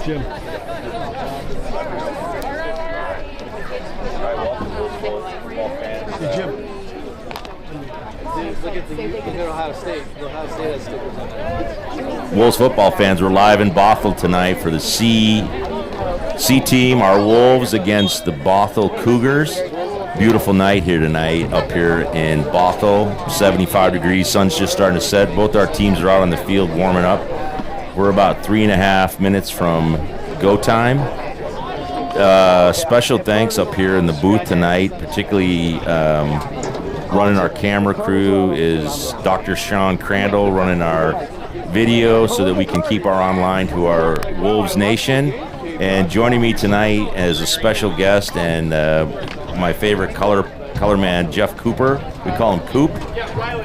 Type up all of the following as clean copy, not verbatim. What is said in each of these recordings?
Jim. Hey, Jim. Look at Ohio State. Ohio State has stickers on that. Wolves football fans, we're live in Bothell tonight for the C team, our Wolves against the Bothell Cougars. Beautiful night here tonight up here in Bothell, 75 degrees, sun's just starting to set. Both our teams are out on the field warming up. We're about 3.5 minutes from go time. Special thanks up here in the booth tonight, particularly running our camera crew is Dr. Sean Crandall, running our video so that we can keep our online to our Wolves Nation. And joining me tonight as a special guest and my favorite color man, Jeff Cooper. We call him Coop.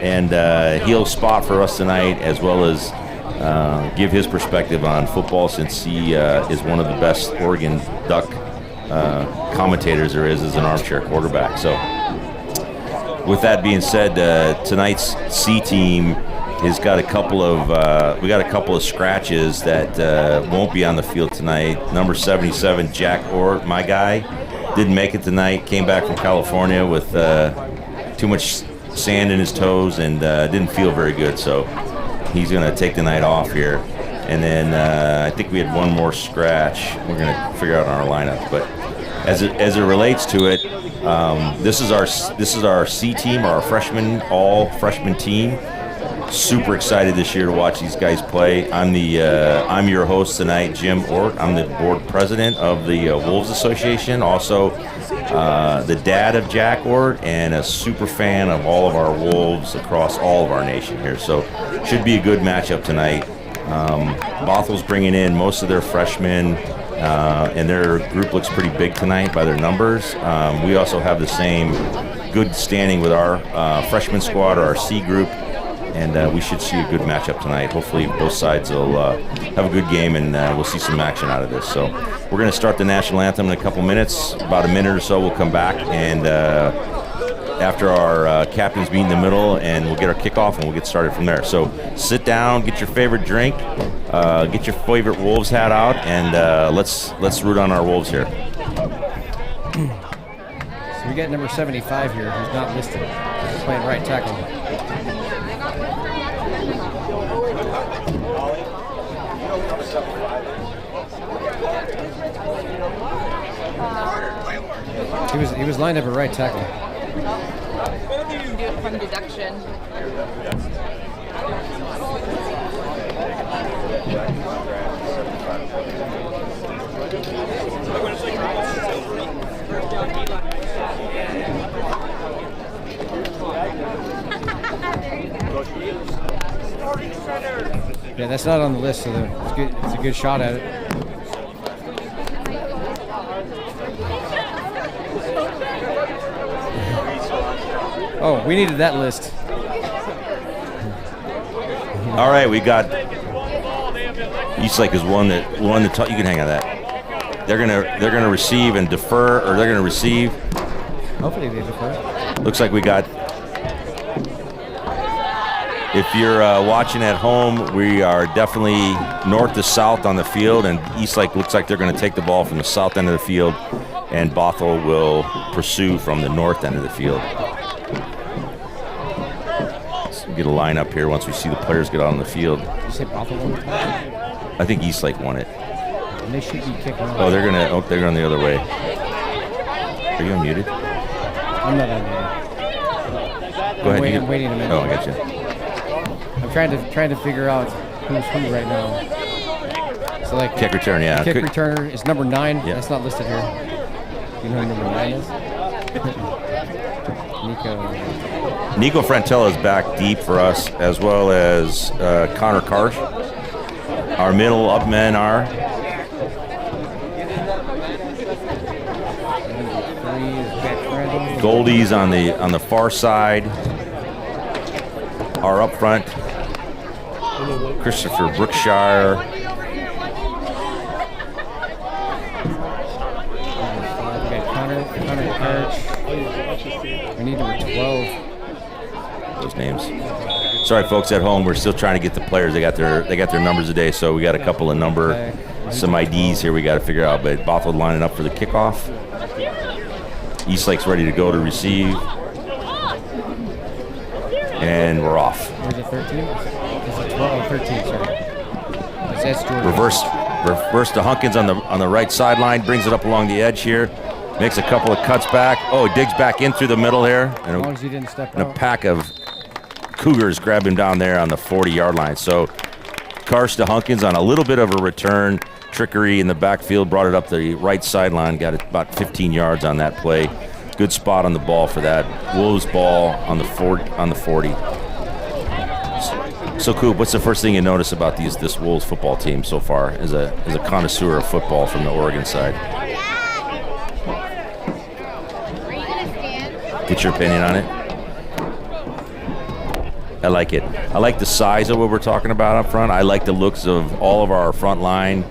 And he'll spot for us tonight as well as give his perspective on football since he is one of the best Oregon Duck commentators there is as an armchair quarterback. So with that being said, tonight's C team has got a couple of scratches that won't be on the field tonight. Number 77, Jack Orr, my guy, didn't make it tonight. Came back from California with too much sand in his toes and didn't feel very good. So he's going to take the night off here. And then I think we had one more scratch. We're going to figure out our lineup. But as it relates to it, this is our C team, our all freshman team. Super excited this year to watch these guys play. I'm your host tonight, Jim Ort. I'm the board president of the Wolves Association, also the dad of Jack Ort, and a super fan of all of our Wolves across all of our nation here. So should be a good matchup tonight. Bothell's bringing in most of their freshmen, and their group looks pretty big tonight by their numbers. We also have the same good standing with our freshman squad, or our C group, and we should see a good matchup tonight. Hopefully both sides will have a good game, and we'll see some action out of this. So we're going to start the national anthem in a couple minutes. About a minute or so we'll come back, and after our captains meet in the middle, and we'll get our kickoff, and we'll get started from there. So sit down, get your favorite drink, get your favorite Wolves hat out, and let's root on our Wolves here. So we got number 75 here, who's not listed. He's playing right tackle. He was lined up at right tackle. Do it from deduction. Yeah, that's not on the list, so it's good. It's a good shot at it. Oh, we needed that list. All right, we got Eastlake is one that you can hang on that. They're gonna receive and defer, or they're gonna receive. Hopefully they defer. Looks like we got. If you're watching at home, we are definitely north to south on the field, and Eastlake looks like they're going to take the ball from the south end of the field, and Bothell will pursue from the north end of the field. So we get a line up here once we see the players get out on the field. Did you say Bothell won it? I think Eastlake won it. And they should be kicking off. Oh, they're going the other way. Are you unmuted? I'm not unmuted. Go ahead. I'm waiting a minute. Oh, I got you. I'm trying to figure out who's who right now. So like kick return, yeah. Kick returner is number 9. Yeah. That's not listed here. You know who number 9 is? Nico Frantella is back deep for us, as well as Connor Karsh. Our middle up men are Goldie's on the far side. Our up front, Christopher Brookshire. Connor Karsh. We need number 12. Those names. Sorry, folks at home. We're still trying to get the players. They got their numbers today, so we got a couple of number some IDs here we got to figure out. But Bothell lining up for the kickoff. Eastlake's ready to go to receive. And we're off. Or is it 13? Is it 12? 13, sorry. That's George. Reverse to Hunkins on the right sideline. Brings it up along the edge here. Makes a couple of cuts back. Oh, he digs back in through the middle here. As long as he didn't step and out. a pack of Cougars grabbed him down there on the 40-yard line. So Karsh to Hunkins on a little bit of a return. Trickery in the backfield. Brought it up the right sideline. Got it about 15 yards on that play. Good spot on the ball for that. Wolves ball on the 40. So Coop, what's the first thing you notice about this Wolves football team so far as a connoisseur of football from the Oregon side? Get your opinion on it. I like it. I like the size of what we're talking about up front. I like the looks of all of our front line.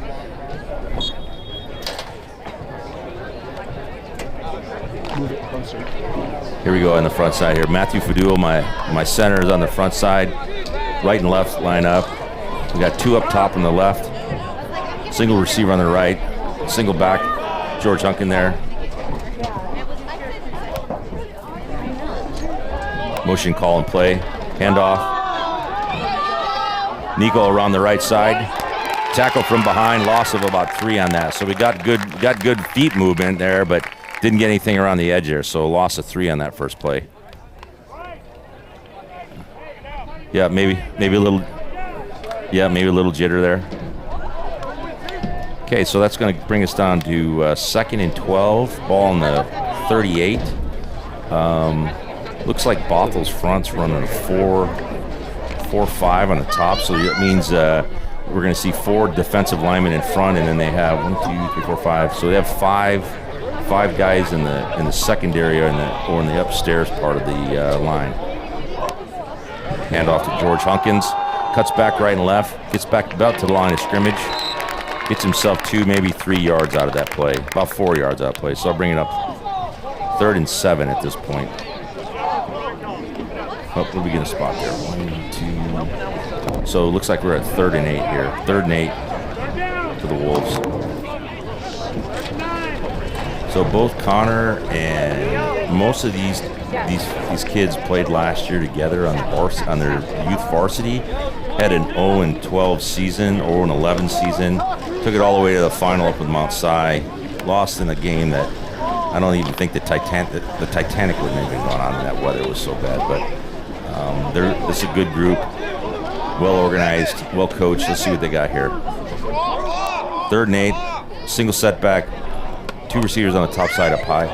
Here we go on the front side here. Matthew Fadul, my center, is on the front side. Right and left line up. We got two up top on the left. Single receiver on the right. Single back. George Hunkin there. Motion call and play. Handoff. Nico around the right side. Tackle from behind. Loss of about 3 on that. So we got good feet movement there, but didn't get anything around the edge there. So loss of 3 on that first play. Yeah, maybe a little jitter there. Okay, so that's going to bring us down to 2nd and 12. Ball on the 38. Looks like Bothell's front's running a 4-5 on the top, so that means we're going to see 4 defensive linemen in front, and then they have 1, 2, 3, 4, 5. So they have five guys in the secondary or in the upstairs part of the line. Hand off to George Hunkins, cuts back right and left, gets back about to the line of scrimmage, gets himself 2, maybe 3 yards out of that play, about 4 yards out of play. So I'll bring it up 3rd and 7 at this point. Oh, what are we going to spot there? 1, 2. So it looks like we're at 3rd and 8 here. 3rd and 8 to the Wolves. So both Connor and most of these kids played last year together on their youth varsity. Had an 0-12 season, 0-11 season. Took it all the way to the final up with Mount Si. Lost in a game that I don't even think the Titanic wouldn't have been going on in that weather. It was so bad, but. This is a good group, well organized, well coached. Let's see what they got here. 3rd and 8, single setback, 2 receivers on the top side up high,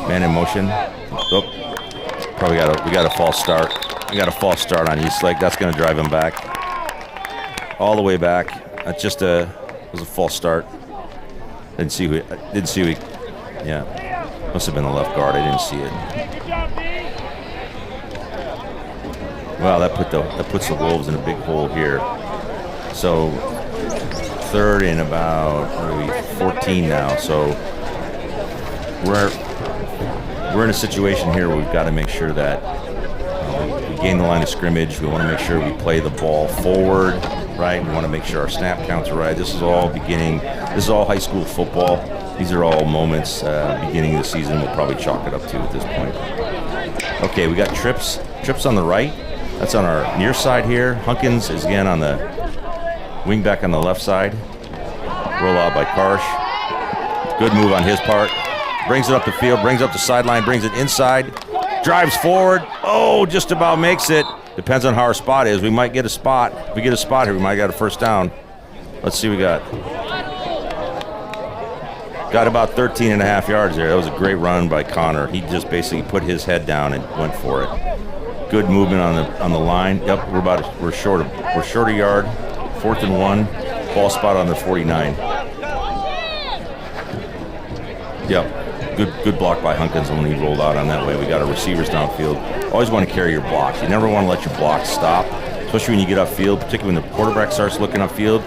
man in motion. Oh, probably we got a false start. We got a false start on Eastlake. That's going to drive him back, all the way back. That's just it was a false start. Didn't see who. Yeah, must have been the left guard. I didn't see it. Well, that puts the Wolves in a big hole here. So 3rd and about 14 now. So we're in a situation here where we've got to make sure that we gain the line of scrimmage. We want to make sure we play the ball forward, right? We want to make sure our snap counts are right. This is all This is all high school football. These are all moments beginning of the season. We'll probably chalk it up to at this point. Okay, we got trips on the right. That's on our near side here. Hunkins is again on the wing back on the left side. Roll out by Karsh. Good move on his part. Brings it up the field, brings up the sideline, brings it inside. Drives forward. Oh, just about makes it. Depends on how our spot is. We might get a spot. If we get a spot here, we might get a first down. Let's see what we got. Got about 13 and a half yards there. That was a great run by Connor. He just basically put his head down and went for it. Good movement on the line. Yep, we're short a yard. 4th and 1. Ball spot on the 49. Yep. Good block by Hunkins when he rolled out on that way. We got our receivers downfield. Always want to carry your blocks. You never want to let your blocks stop, especially when you get upfield, particularly when the quarterback starts looking upfield.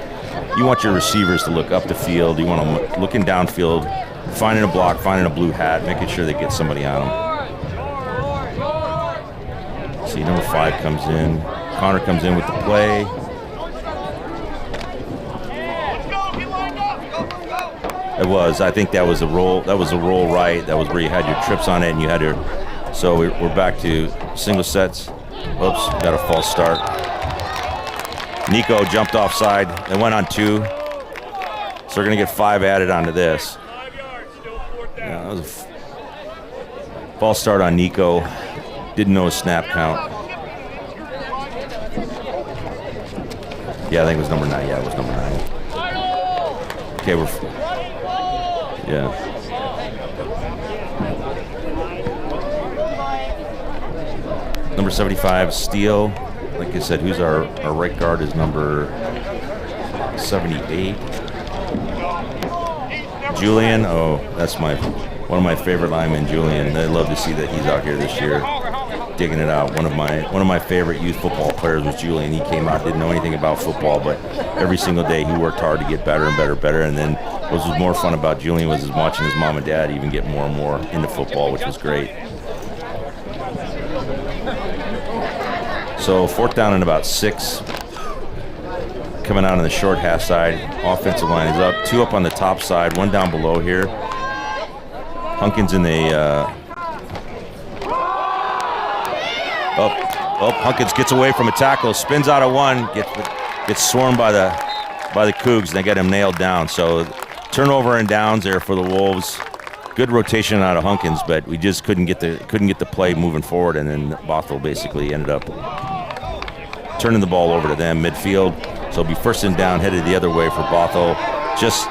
You want your receivers to look up the field. You want them looking downfield, finding a block, finding a blue hat, making sure they get somebody on them. See, number 5 comes in. Connor comes in with the play. It was. I think that was a roll. That was a roll right. That was where you had your trips on it, and you had your. So we're back to single sets. Oops, got a false start. Nico jumped offside and went on 2. So we're gonna get 5 added onto this. Yeah, that was a false start on Nico. Didn't know his snap count. Yeah, I think it was number 9. Yeah, it was number 9. Okay, yeah. Number 75, Steele. Like I said, who's our right guard is number 78. Julian. Oh, that's one of my favorite linemen, Julian. I'd love to see that he's out here this year, digging it out. One of my favorite youth football players was Julian. He came out, didn't know anything about football, but every single day he worked hard to get better and better and better. And then what was more fun about Julian was watching his mom and dad even get more and more into football, which was great. So 4th down and about 6. Coming out on the short half side. Offensive line is up. 2 up on the top side. 1 down below here. Hunkins in the... Hunkins gets away from a tackle. Spins out of 1. Gets swarmed by the Cougs. And they get him nailed down. So turnover and downs there for the Wolves. Good rotation out of Hunkins, but we just couldn't get the play moving forward. And then Bothell basically ended up turning the ball over to them midfield. So it'll be 1st and down, headed the other way for Bothell. Just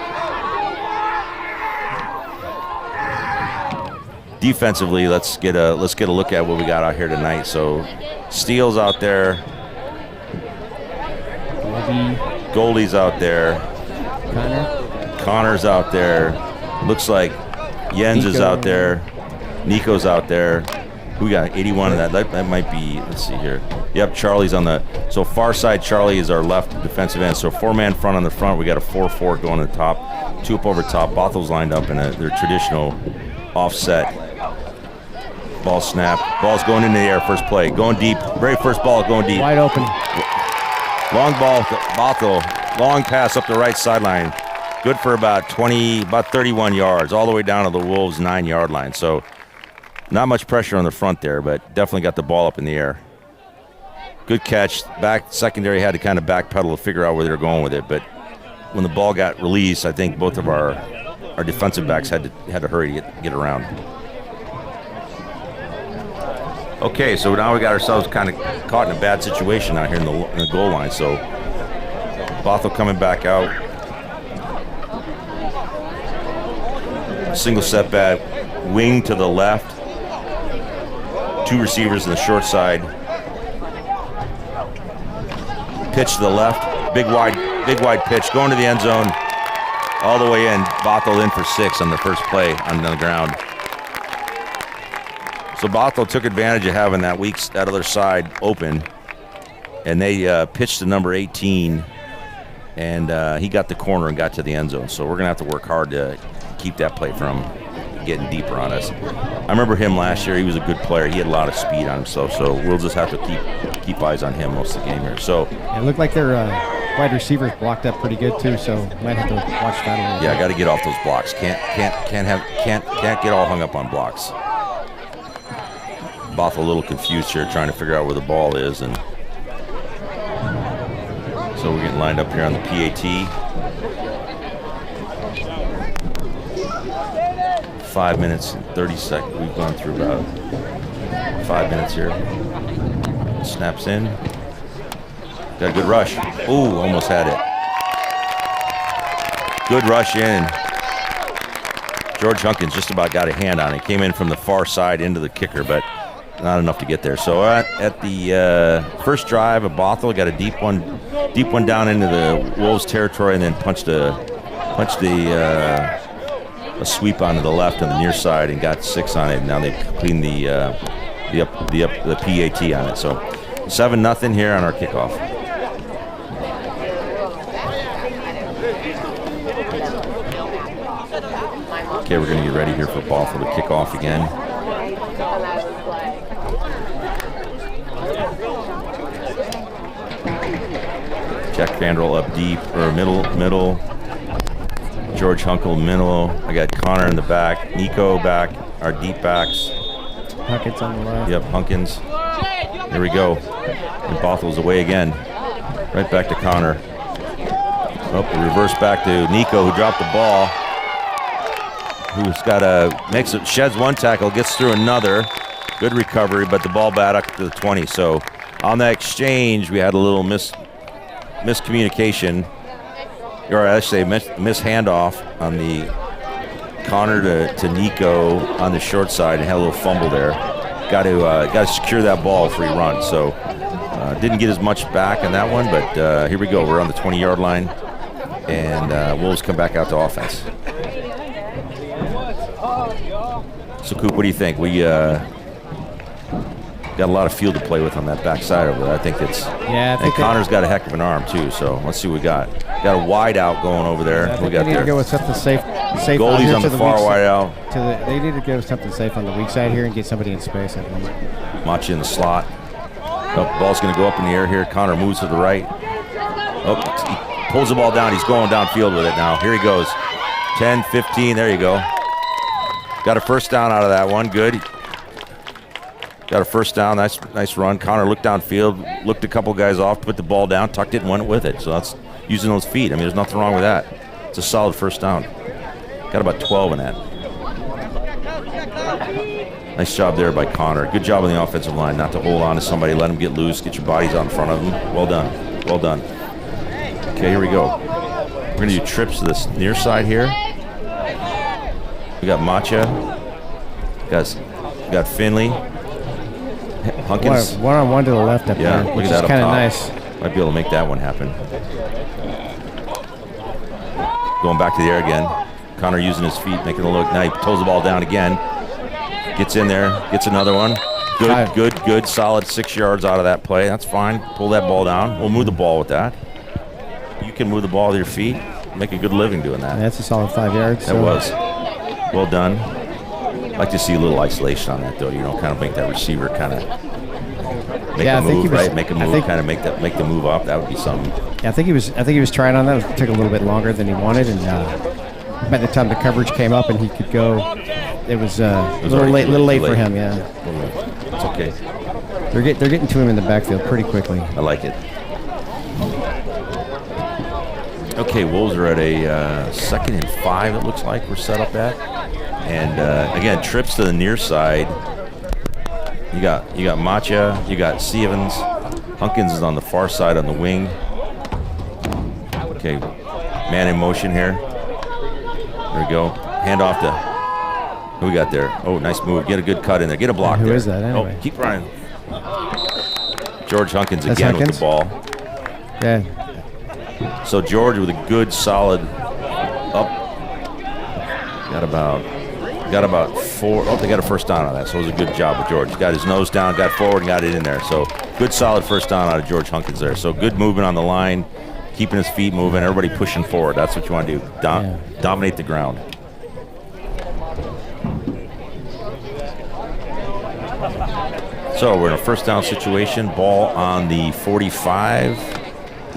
defensively, let's get a look at what we got out here tonight. So Steele's out there, Goldie's out there, Connor's out there. Looks like Jens is out there, Nico's out there. Who we got 81 of that? That might be. Let's see here. Yep, Charlie's on the. So far side, Charlie is our left defensive end. So 4-man front on the front. We got a 4-4 going to the top. 2 up over top. Bothell's lined up in their traditional offset. Ball snap. Ball's going into the air. First play. Going deep. Very first ball going deep. Wide open. Long ball to Bothell. Long pass up the right sideline. Good for about 31 yards, all the way down to the Wolves' 9-yard line. So not much pressure on the front there, but definitely got the ball up in the air. Good catch. Back secondary had to kind of backpedal to figure out where they were going with it. But when the ball got released, I think both of our defensive backs had to hurry to get around. Okay, so now we got ourselves kind of caught in a bad situation out here in the goal line. So Bothell coming back out. Single setback, wing to the left. 2 receivers in the short side. Pitch to the left. Big wide pitch. Going to the end zone. All the way in. Bothell in for 6 on the first play on the ground. So Bothell took advantage of having that other side open. And they pitched to number 18. And he got the corner and got to the end zone. So we're going to have to work hard to keep that play from getting deeper on us. I remember him last year. He was a good player. He had a lot of speed on himself, so we'll just have to keep eyes on him most of the game here. So it looked like their wide receivers blocked up pretty good too, so might have to watch that a little bit. Yeah, I got to get off those blocks. Can't get all hung up on blocks. Bothell a little confused here, trying to figure out where the ball is, and so we're getting lined up here on the PAT. 5 minutes and 30 seconds. We've gone through about 5 minutes here. Snaps in. Got a good rush. Ooh, almost had it. Good rush in. George Hunkins just about got a hand on it. Came in from the far side into the kicker, but not enough to get there. So at the first drive of Bothell, got a deep one down into the Wolves territory, and then punched a sweep onto the left on the near side and got 6 on it. And now they cleaned the PAT on it. So 7-0 here on our kickoff. Okay, we're going to get ready here for Bothell to kick off again. Jack Vandroll up deep, or middle. George Hunkel middle. I got Connor in the back. Nico back. Our deep backs. Hunkins on the left. Yep, Hunkins. Here we go. And Bothell's away again. Right back to Connor. Oh, reverse back to Nico, who dropped the ball. Who's got sheds one tackle, gets through another. Good recovery, but the ball back up to the 20. So on that exchange, we had a little miscommunication, or I should say miss handoff on the Connor to Nico on the short side, and had a little fumble there. Got to secure that ball before he runs. So didn't get as much back on that one, but here we go. We're on the 20-yard line, and Wolves come back out to offense. So Coop, what do you think? We got a lot of field to play with on that backside over there. I think it's. Yeah, I think Connor's got a heck of an arm too. So let's see what we got. Got a wide out going over there. I We think got they need there. to go with something safe. Goldie's here on to the far weak wide side- out. They need to go with something safe on the weak side here and get somebody in space. I think. Machi in the slot. Oh, ball's going to go up in the air here. Connor moves to the right. Oh, he pulls the ball down. He's going downfield with it now. Here he goes. 10, 15. There you go. Got a first down out of that one. Good. Got a first down. Nice run. Connor looked downfield, looked a couple guys off, put the ball down, tucked it, and went with it. So that's using those feet. I mean, there's nothing wrong with that. It's a solid first down. Got about 12 in that. Nice job there by Connor. Good job on the offensive line not to hold on to somebody, let them get loose, get your bodies out in front of them. Well done. Well done. Okay, here we go. We're going to do trips to this near side here. We got Macha. We got Finley. Hunkins. One to the left up Yeah, there, look which at is that up kind of top. nice. Might be able to make that one happen. Going back to the air again. Connor using his feet, making a look. Now he pulls the ball down again. Gets in there, gets another one. Good, solid 6 yards out of that play. That's fine. Pull that ball down. We'll move the ball with that. You can move the ball with your feet. Make a good living doing that. That's a solid 5 yards. That was. Well done. I'd like to see a little isolation on that, though. You know, kind of make that receiver kind of make a move, right? Make a move, kind of make the move up. That would be something. Yeah, I think he was trying on that. It took a little bit longer than he wanted, and by the time the coverage came up and he could go, it was a little late for him. Yeah, it's okay. They're getting to him in the backfield pretty quickly. I like it. Okay, Wolves are at a 2nd and 5. It looks like we're set up at, and again, trips to the near side. You got Macha, you got Stevens. Hunkins is on the far side on the wing. Okay, man in motion here. There we go. Hand off to who we got there. Oh, nice move. Get a good cut in there. Get a block there. Who is that anyway? Oh, keep running. George Hunkins again with the ball. Yeah. So George with a good solid up. Got about 4. Oh, they got a first down on that. So it was a good job with George. Got his nose down, got forward, and got it in there. So good solid first down out of George Hunkins there. So good movement on the line, keeping his feet moving, everybody pushing forward. That's what you want to do. Dominate the ground. So we're in a first down situation. Ball on the 45.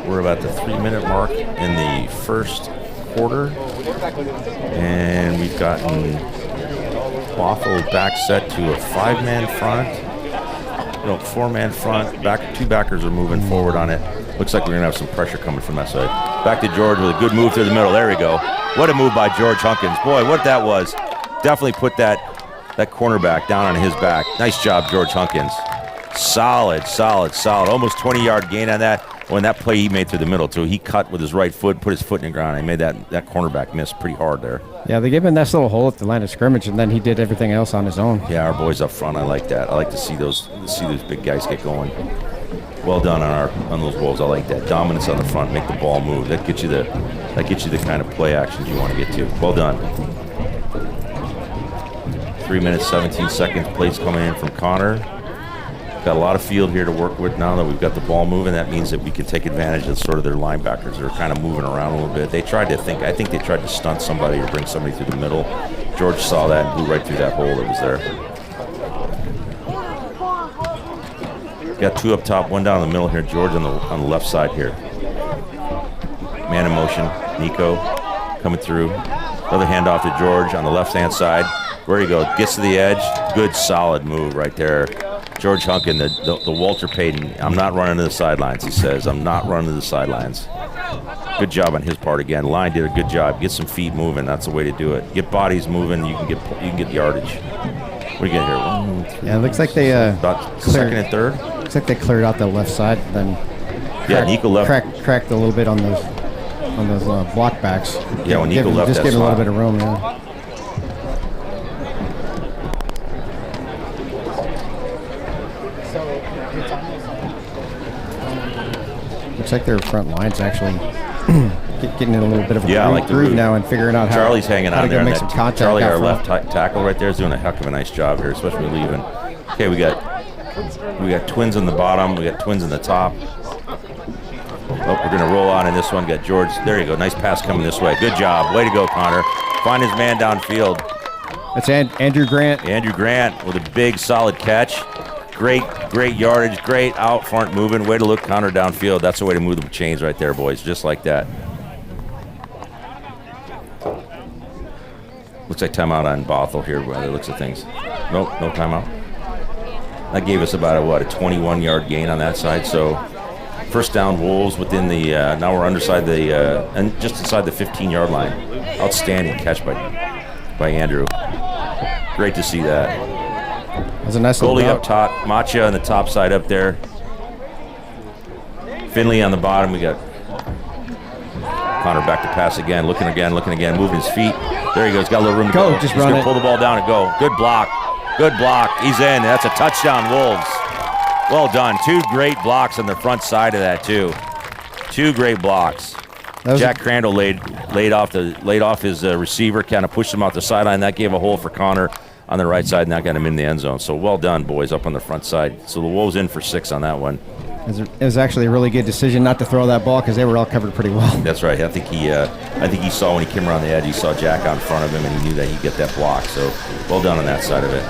We're about the 3-minute mark in the first quarter. And we've gotten Bothell back set to a 5-man front. No, 4-man front. Two backers are moving forward on it. Looks like we're going to have some pressure coming from that side. Back to George with a good move through the middle. There we go. What a move by George Hunkins. Boy, what that was. Definitely put that cornerback down on his back. Nice job, George Hunkins. Solid. Almost 20-yard gain on that. When that play he made through the middle, too. He cut with his right foot, put his foot in the ground. He made that cornerback miss pretty hard there. Yeah, they gave him a nice little hole at the line of scrimmage, and then he did everything else on his own. Yeah, our boys up front, I like that. I like to see those big guys get going. Well done on those Wolves. I like that. Dominance on the front, make the ball move. That gets you the kind of play actions you want to get to. Well done. 3 minutes, 17 seconds. Plays coming in from Connor. Got a lot of field here to work with now that we've got the ball moving. That means that we can take advantage of sort of their linebackers. They're kind of moving around a little bit. I think they tried to stunt somebody or bring somebody through the middle. George saw that and blew right through that hole that was there. Got 2 up top, 1 down the middle here. George on the left side here. Man in motion, Nico. coming through. Another handoff to George on the left-hand side. Where he goes, gets to the edge. Good, solid move right there. George Hunkin, the Walter Payton. I'm not running to the sidelines, he says. I'm not running to the sidelines. Good job on his part again. Line did a good job. Get some feet moving. That's the way to do it. Get bodies moving. You can get yardage. What do you get here? 1, 3, Yeah, it looks like they about second and third. Looks like they cleared out the left side, then Nico left. Cracked a little bit on those block backs. Yeah, when Nico left just that give him a slot. little bit of room. Yeah. Looks like their front line's actually getting in a little bit of a groove now and figuring out Charlie's hanging how on to there. go make some contact. Charlie, out our front. left tackle right there, is doing a heck of a nice job here, especially leaving. Okay, we got twins on the bottom. We got twins in the top. Oh, we're going to roll on in this one. Got George. There you go. Nice pass coming this way. Good job. Way to go, Connor. Find his man downfield. That's Andrew Grant. Andrew Grant with a big, solid catch. Great yardage. Great out front moving. Way to look Connor downfield. That's the way to move the chains right there, boys. Just like that. Looks like timeout on Bothell here by the looks of things. Nope, no timeout. That gave us about a 21-yard gain on that side. So first down, Wolves within the. Now we're underside the and just inside the 15-yard line. Outstanding catch by Andrew. Great to see that. That was a nice goalie little up top, Macha on the top side up there. Finley on the bottom. We got Connor back to pass again, looking again, moving his feet. There he goes. Got a little room to go. Just He's run gonna it. pull the ball down and go. Good block. He's in. That's a touchdown, Wolves. Well done. Two great blocks on the front side of that too. Two great blocks. Jack Crandall laid off his receiver, kind of pushed him out the sideline. That gave a hole for Connor on the right side, and that got him in the end zone. So well done, boys, up on the front side. So the Wolves in for 6 on that one. It was actually a really good decision not to throw that ball because they were all covered pretty well. That's right. I think he saw when he came around the edge, he saw Jack out in front of him, and he knew that he'd get that block. So well done on that side of it.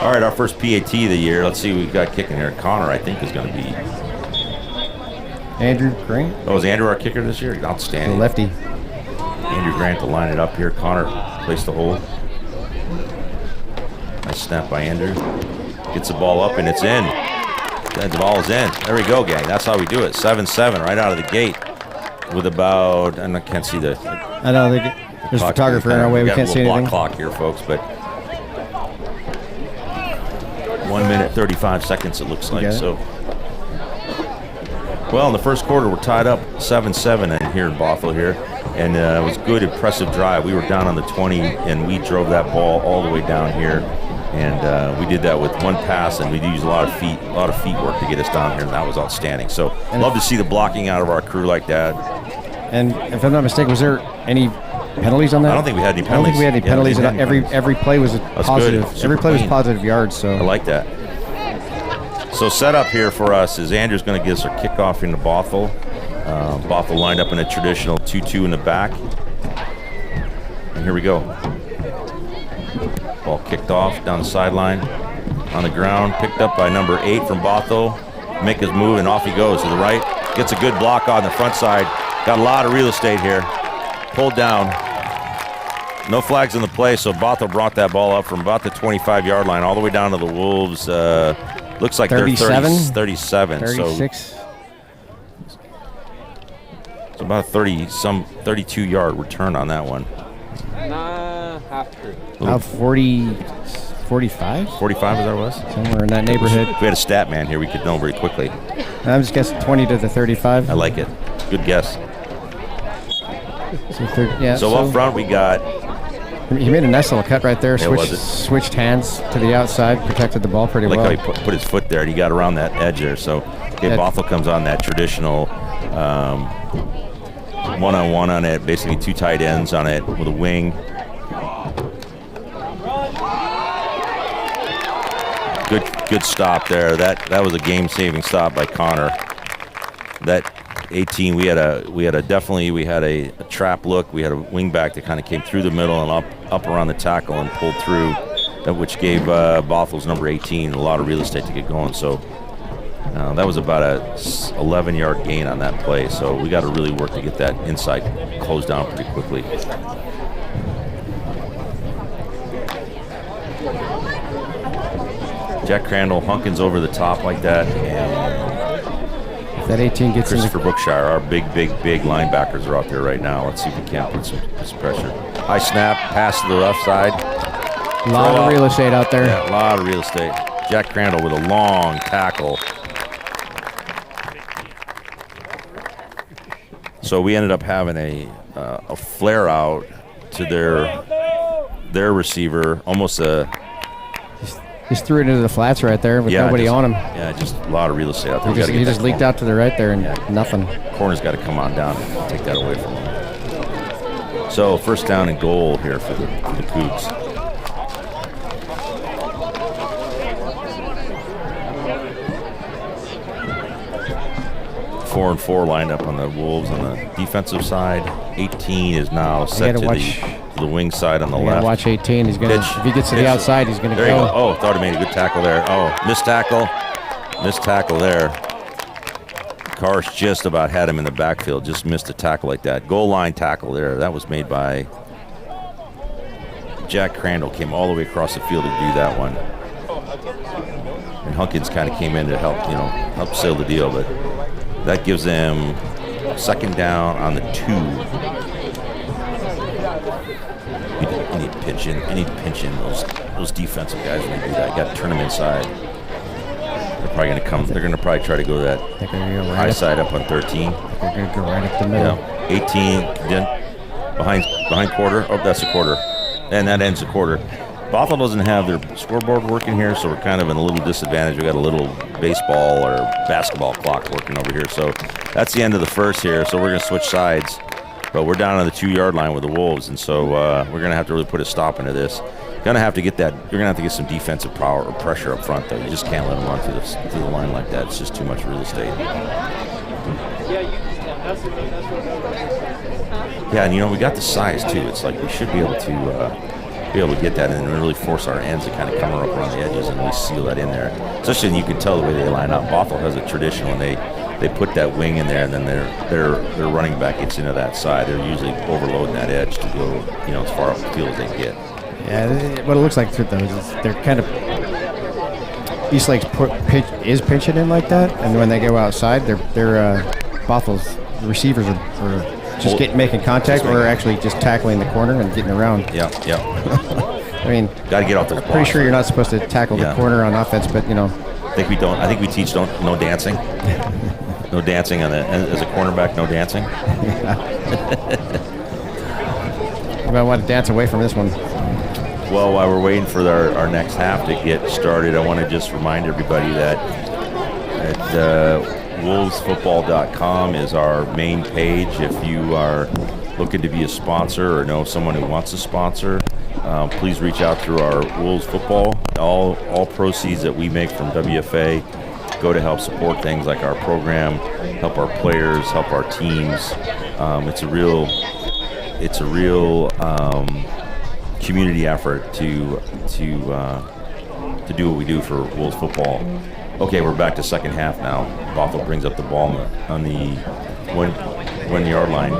All right, our first PAT of the year. Let's see what we've got kicking here. Connor, I think, is going to be Andrew Grant. Oh, is Andrew our kicker this year? Outstanding. The lefty. Andrew Grant to line it up here. Connor placed the hold. Nice snap by Andrew. Gets the ball up, and it's in. The ball is in. There we go, gang. That's how we do it. 7-7 right out of the gate with about, I can't see the. I know. There's a photographer in our way. We can't see anything. Block clock here, folks, but 1 minute, 35 seconds, it looks like. So, well, in the first quarter, we're tied up 7-7 in here in Bothell here. And it was a good, impressive drive. We were down on the 20, and we drove that ball all the way down here. And we did that with one pass, and we used a lot of feet work to get us down here, and that was outstanding. So, love to see the blocking out of our crew like that. And if I'm not mistaken, was there any penalties on that? I don't think we had any penalties. I don't think we had any penalties. Every play was positive. Every play was positive yards. So I like that. So set up here for us is Andrew's going to get us our kickoff into Bothell. Bothell lined up in a traditional 2-2 in the back. And here we go. Ball kicked off down the sideline, on the ground, picked up by number 8 from Bothell. Make his move, and off he goes to the right. Gets a good block on the front side. Got a lot of real estate here. Pulled down. No flags in the play, so Bothell brought that ball up from about the 25-yard line all the way down to the Wolves. Looks like 37? They're 37. 36. So about a 32-yard return on that one. Half true. About 40, 45? 45 is that what it was? Somewhere in that neighborhood. If we had a stat man here, we could know very quickly. I'm just guessing 20 to the 35. I like it. Good guess. So up front we got. He made a nice little cut right there. Yeah, Switched hands to the outside, protected the ball pretty well. Like how he put his foot there, and he got around that edge there. So Bothell comes on that traditional one-on-one on it, basically 2 tight ends on it with a wing. Good stop there. That was a game-saving stop by Connor. That 18, we had a trap look. We had a wing back that kind of came through the middle and up around the tackle and pulled through, which gave Bothell's number 18 a lot of real estate to get going. So That was about a 11-yard gain on that play, so we got to really work to get that inside closed down pretty quickly. Jack Crandall, Hunkins over the top like that, and if that 18 gets Christopher Brookshire, our big linebackers are out there right now. Let's see if we can't put some pressure. High snap, pass to the left side. A lot of real estate out there. Yeah, a lot of real estate. Jack Crandall with a long tackle. So we ended up having a flare out to their receiver, almost a. Just threw it into the flats right there with nobody on him. Yeah, just a lot of real estate out there. He just leaked out to the right there and nothing. Corner's got to come on down and take that away from him. So first down and goal here for the Cougs. Four and four lined up on the Wolves on the defensive side. 18 is now set to the wing side on the left. Watch 18. He's gonna. If he gets to the outside, he's gonna go. There you go. Oh, thought he made a good tackle there. Oh, missed tackle there. Karsh just about had him in the backfield. Just missed a tackle like that. Goal line tackle there. That was made by Jack Crandall. Came all the way across the field to do that one. And Hunkins kind of came in to help seal the deal, but that gives them second down on the 2. I need to pinch in those defensive guys when they do that. You got to turn them inside. They're probably going to come. They're going to probably try to go that high side up on 13. They're going to go right up the middle. 18 behind quarter. Oh, that's a quarter, and that ends the quarter. Bothell doesn't have their scoreboard working here, so we're kind of in a little disadvantage. We got a little baseball or basketball clock working over here. So that's the end of the first here. So we're going to switch sides. But we're down on the 2-yard line with the Wolves, and so we're going to have to really put a stop into this. Going to have to get that. You're going to have to get some defensive power or pressure up front, though. You just can't let them run through the line like that. It's just too much real estate. Yeah, and we got the size too. It's like we should be able to get that and really force our ends to kind of come up around the edges and really seal that in there. Especially when you can tell the way they line up. Bothell has a tradition when they put that wing in there, and then their running back gets into that side. They're usually overloading that edge to go, as far up the field as they can get. Yeah, what it looks like to them is they're kind of Eastlake's is pitching in like that, and when they go outside, they're Bothell's receivers are just making contact or actually just tackling the corner and getting around. Yeah. I mean, got to get off the. Pretty sure you're not supposed to tackle the corner on offense, but I think we don't. I think we teach no dancing. No dancing on as a cornerback. No dancing. You might want to dance away from this one. Well, while we're waiting for our next half to get started, I want to just remind everybody that wolvesfootball.com is our main page. If you are looking to be a sponsor or know someone who wants to sponsor, please reach out through our Wolves Football. All proceeds that we make from WFA go to help support things like our program, help our players, help our teams. It's a real community effort to do what we do for Wolves football. Okay, we're back to second half now. Bothell brings up the ball on the 1 yard line.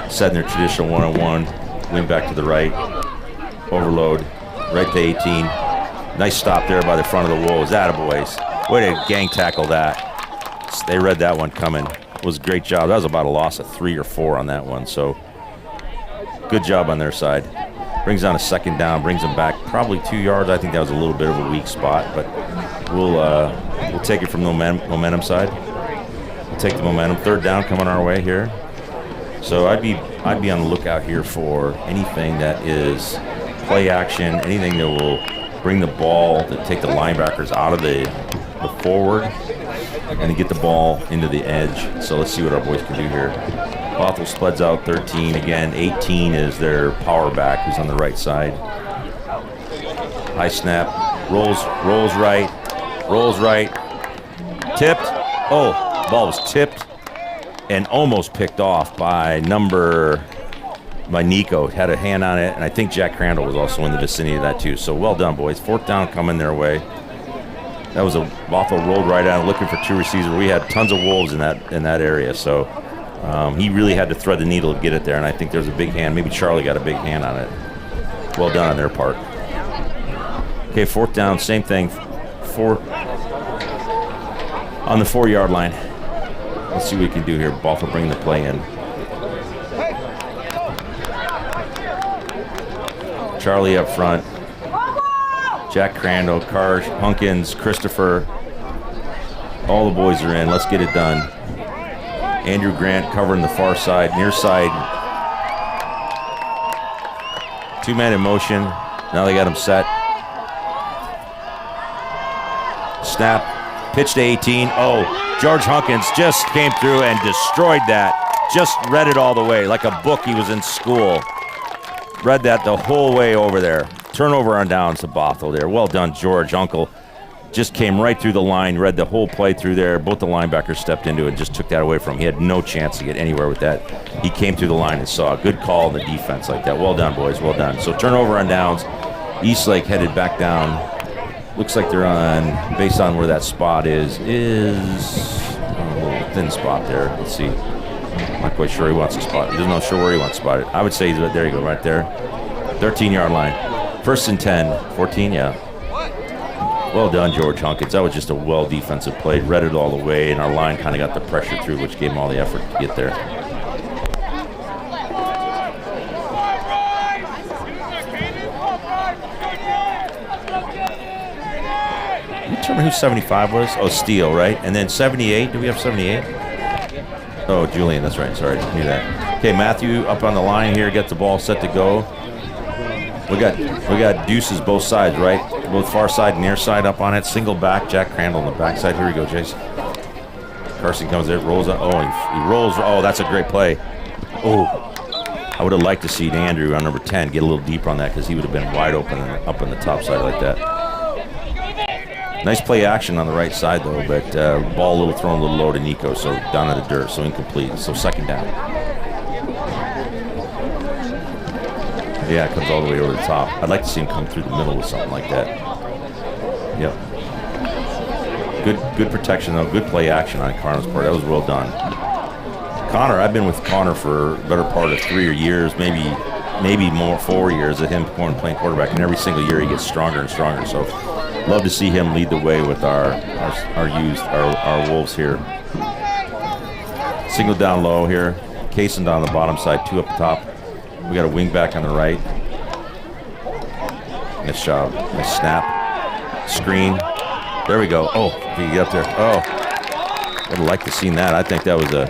Setting their traditional 1-on-1, wing back to the right, overload, right to 18. Nice stop there by the front of the Wolves. Attaboys. Way to gang tackle that. They read that one coming. It was a great job. That was about a loss of 3 or 4 on that one. So good job on their side. Brings on a second down, brings them back probably 2 yards. I think that was a little bit of a weak spot, but we'll take it from the momentum side. We'll take the momentum. Third down coming our way here. So I'd be on the lookout here for anything that is play action, anything that will bring the ball to take the linebackers out of the forward and to get the ball into the edge. So let's see what our boys can do here. Bothell spreads out 13. Again, 18 is their power back who's on the right side. High snap. Rolls right. Tipped. Oh, ball was tipped and almost picked off by Nico. Had a hand on it, and I think Jack Crandall was also in the vicinity of that too. So well done, boys. Fourth down coming their way. That was a Bothell rolled right out looking for 2 receivers. We had tons of wolves in that area, so he really had to thread the needle to get it there, and I think there's a big hand. Maybe Charlie got a big hand on it. Well done on their part. Okay, 4th down, same thing. 4 on the 4-yard line. Let's see what we can do here. Bothell bring the play in. Charlie up front. Jack Crandall, Karsh, Hunkins, Christopher. All the boys are in. Let's get it done. Andrew Grant covering the far side, near side. 2-man in motion. Now they got him set. Snap. Pitch to 18. Oh, George Hunkins just came through and destroyed that. Just read it all the way like a book. He was in school. Read that the whole way over there. Turnover on downs to Bothell there. Well done, George. Uncle just came right through the line, read the whole play through there. Both the linebackers stepped into it and just took that away from him. He had no chance to get anywhere with that. He came through the line and saw a good call in the defense like that. Well done, boys. Well done. So turnover on downs. Eastlake headed back down. Looks like they're on, based on where that spot is a little thin spot there. Let's see. Not quite sure he wants to spot it. He doesn't know sure where he wants to spot it. I would say, there you go, right there. 13-yard line. 1st and 10. 14, yeah. Well done, George Hunkins. That was just a well defensive play. Read it all the way, and our line kind of got the pressure through, which gave him all the effort to get there. You determine who 75 was? Oh, Steele, right? And then 78. Do we have 78? Oh, Julian, that's right. Sorry, I knew that. Okay, Matthew up on the line here, gets the ball set to go. We got deuces both sides, right? Both far side and near side up on it. Single back, Jack Crandall on the back side. Here we go, Jason. Carson comes there, rolls on. Oh, he rolls. Oh, that's a great play. Oh, I would have liked to see Andrew on number 10 get a little deeper on that because he would have been wide open up on the top side like that. Nice play action on the right side, though, but ball a little thrown a little low to Nico, so down in the dirt, so incomplete. So 2nd down. Yeah, it comes all the way over the top. I'd like to see him come through the middle with something like that. Yep. Good protection, though. Good play action on Connor's part. That was well done. Connor, I've been with Connor for a better part of 3 years, maybe more, 4 years of him playing quarterback, and every single year he gets stronger and stronger. So love to see him lead the way with our Wolves here. Single down low here. Kaysen down the bottom side, 2 up top. We got a wing back on the right. Nice job. Nice snap. Screen. There we go. Oh, if you get up there. Oh, I'd like to see that. I think that was a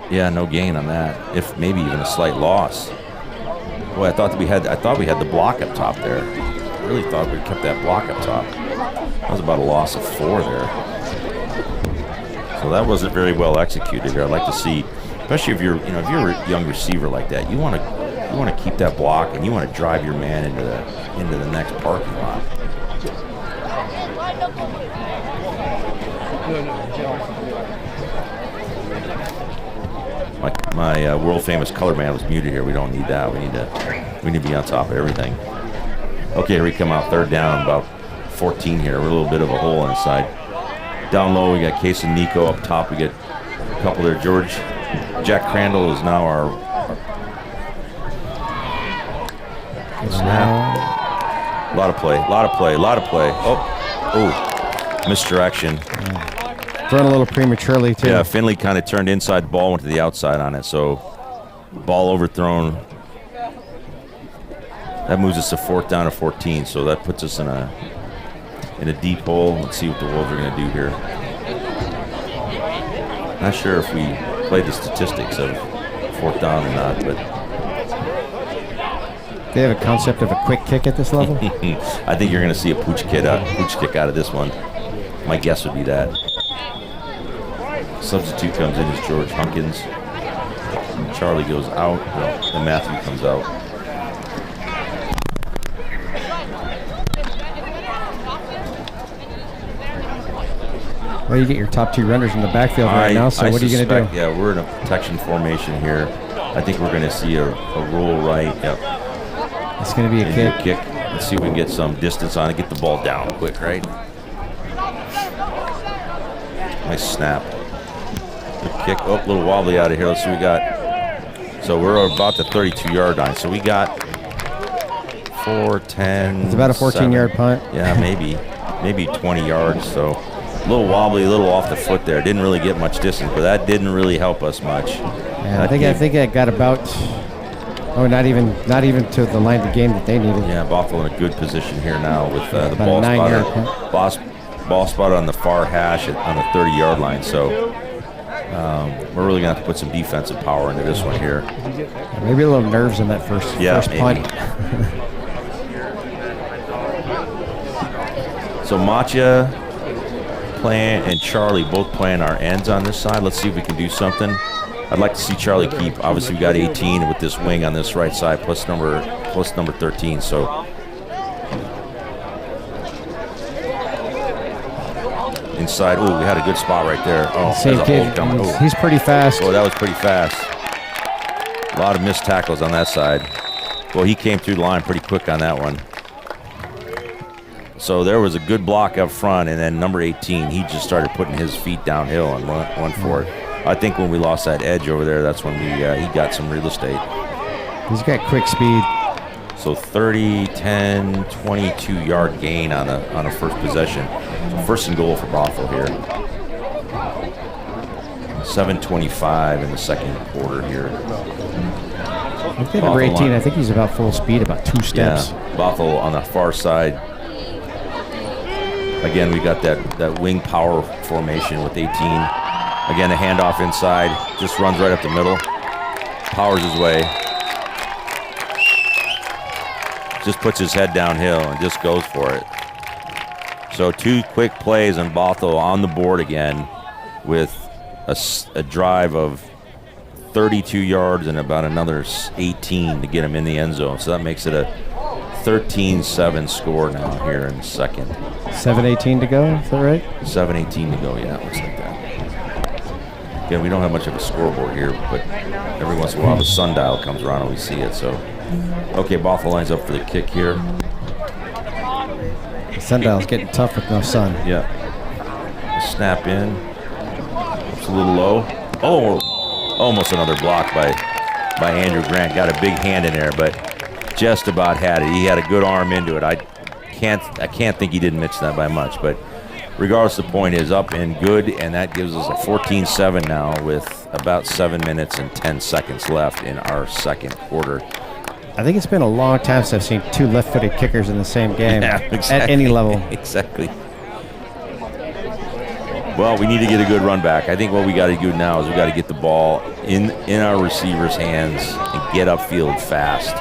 yeah, no gain on that. If maybe even a slight loss. Boy, I thought we had the block up top there. I really thought we kept that block up top. That was about a loss of 4 there. So that wasn't very well executed here. I'd like to see, especially if you're a young receiver like that, you want to keep that block and you want to drive your man into the next parking lot. My world famous color man was muted here. We don't need that. We need to be on top of everything. Okay, here we come out 3rd down, about 14 here. We're a little bit of a hole inside. Down low, we got Case and Nico. Up top, we get a couple there. Jack Crandall is now our snap. A lot of play. Oh, misdirection. Thrown a little prematurely, too. Yeah, Finley kind of turned inside, ball went to the outside on it, so ball overthrown. That moves us to 4th down to 14, so that puts us in a deep hole. Let's see what the Wolves are going to do here. Not sure if we played the statistics of 4th down or not, but they have a concept of a quick kick at this level? I think you're going to see a pooch kick out of this one. My guess would be that. Substitute comes in as George Hunkins. Charlie goes out, and Matthew comes out. Well, you get your top 2 runners in the backfield right now, so what are you going to do? Yeah, we're in a protection formation here. I think we're going to see a roll right. Yep. It's going to be a kick. Let's see if we can get some distance on it, get the ball down quick, right? Nice snap. Good kick. Oh, a little wobbly out of here. Let's see what we got. So we're about the 32-yard line. So we got 4, 10. It's about a 14-yard punt. Yeah, maybe 20 yards. So a little wobbly, a little off the foot there. Didn't really get much distance, but that didn't really help us much. Yeah, I think I got about. Oh, not even to the line of the game that they needed. Yeah, Bothell in a good position here now with the about ball a 9-yard spotted. Ball spotted on the far hash on the 30-yard line. So we're really going to have to put some defensive power into this one here. Maybe a little nerves in that first punt. So Matya and Charlie both playing our ends on this side. Let's see if we can do something. I'd like to see Charlie keep. Obviously, we got 18 with this wing on this right side, plus number 13. So inside. Oh, we had a good spot right there. Oh, same kid. He's pretty fast. Oh, that was pretty fast. A lot of missed tackles on that side. Well, he came through the line pretty quick on that one. So there was a good block up front, and then number 18, he just started putting his feet downhill and went for it. I think when we lost that edge over there, that's when he got some real estate. He's got quick speed. So 30, 10, 22-yard gain on a first possession. So first and goal for Bothell here. 7:25 in the second quarter here. Look at number 18. I think he's about full speed, about 2 steps. Yeah, Bothell on the far side. Again, we got that wing power formation with 18. Again, a handoff inside. Just runs right up the middle. Powers his way. Just puts his head downhill and just goes for it. So 2 quick plays on Bothell on the board again with a drive of 32 yards and about another 18 to get him in the end zone. So that makes it a 13-7 score now here in the second. 7:18 to go, is that right? 7:18 to go, yeah, it looks like that. Again, we don't have much of a scoreboard here, but every once in a while the sundial comes around and we see it. So, okay, Bothell lines up for the kick here. The sundial's getting tough with no sun. Yeah. Snap in. It's a little low. Oh, almost another block by Andrew Grant. Got a big hand in there, but just about had it. He had a good arm into it. I can't think he didn't miss that by much, but regardless, the point is up and good, and that gives us a 14-7 now with about 7 minutes and 10 seconds left in our second quarter. I think it's been a long time since I've seen 2 left-footed kickers in the same game at any level. Exactly. Well, we need to get a good run back. I think what we got to do now is we got to get the ball in our receivers' hands and get upfield fast.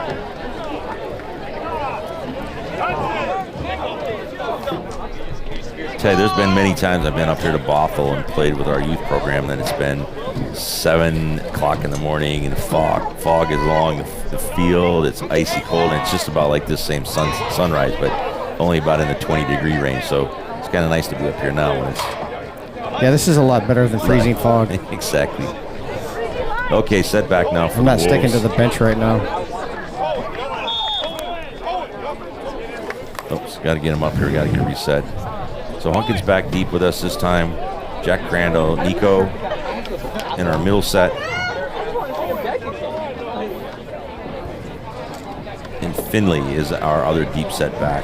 There's been many times I've been up here to Bothell and played with our youth program, and it's been 7 o'clock in the morning and fog is along the field. It's icy cold, and it's just about like this same sunrise, but only about in the 20-degree range. So it's kind of nice to be up here now when it's. Yeah, this is a lot better than freezing fog. Exactly. Okay, setback now for I'm not the sticking to the bench right now. Oops, got to get him up here. Got to get reset. So Hunkin's back deep with us this time. Jack Crandall, Nico in our middle set. And Finley is our other deep set back.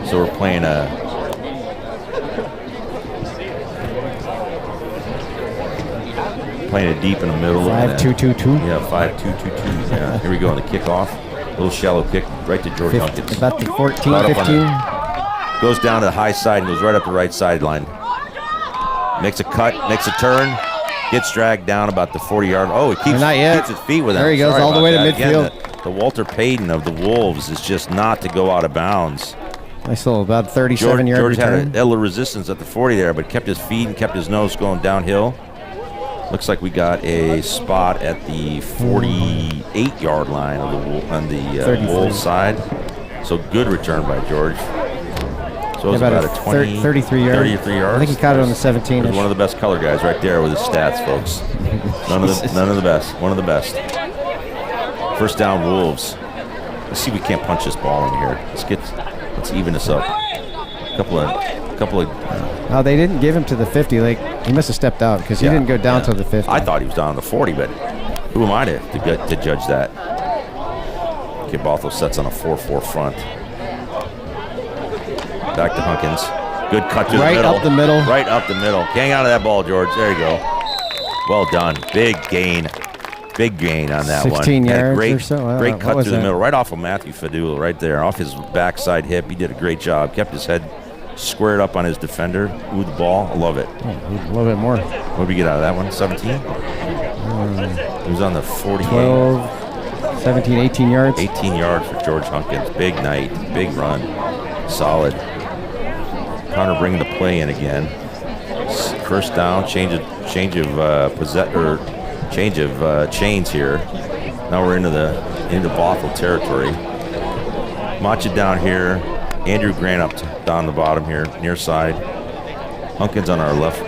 So we're playing a deep in the middle. 5-2-2-2. Yeah, 5-2-2-2. Yeah, here we go on the kickoff. A little shallow kick right to George Hunkins. About the 14, 15. Goes down to the high side and goes right up the right sideline. Makes a cut, makes a turn, gets dragged down about the 40-yard. Oh, he keeps his feet with him. There he goes, all the way to midfield. Again, the Walter Payton of the Wolves is just not to go out of bounds. Nice little about 37-yard George return. had a little resistance at the 40 there, but kept his feet and kept his nose going downhill. Looks like we got a spot at the 48-yard line on the Wolves side. So good return by George. So it was about a 33 yards. I think he caught it on the 17. One of the best color guys right there with his stats, folks. None of the best. One of the best. First down, Wolves. Let's see if we can't punch this ball in here. Let's even this up. Couple of. Oh, they didn't give him to the 50. Like he must have stepped out because he didn't go down to the 50. I thought he was down to 40, but who am I to judge that? Okay, Bothell sets on a 4-4 front. Back to Hunkins. Good cut to the middle. Right up the middle. Right up the middle. Hang out of that ball, George. There you go. Well done. Big gain. Big gain on that 16 one. yards great, or so. Great cut through the middle. Right off of Matthew Fadula right there. Off his backside hip. He did a great job. Kept his head squared up on his defender. Ooh, the ball. I love it. Oh, a little bit more. What did we get out of that one? 17? He was on the 48. 12, 17, 18 yards. 18 yards for George Hunkins. Big night. Big run. Solid. Connor bringing the play in again. First down. Change of chains here. Now we're into Bothell territory. Macha down here. Andrew Grant up down the bottom here, near side. Hunkins on our left.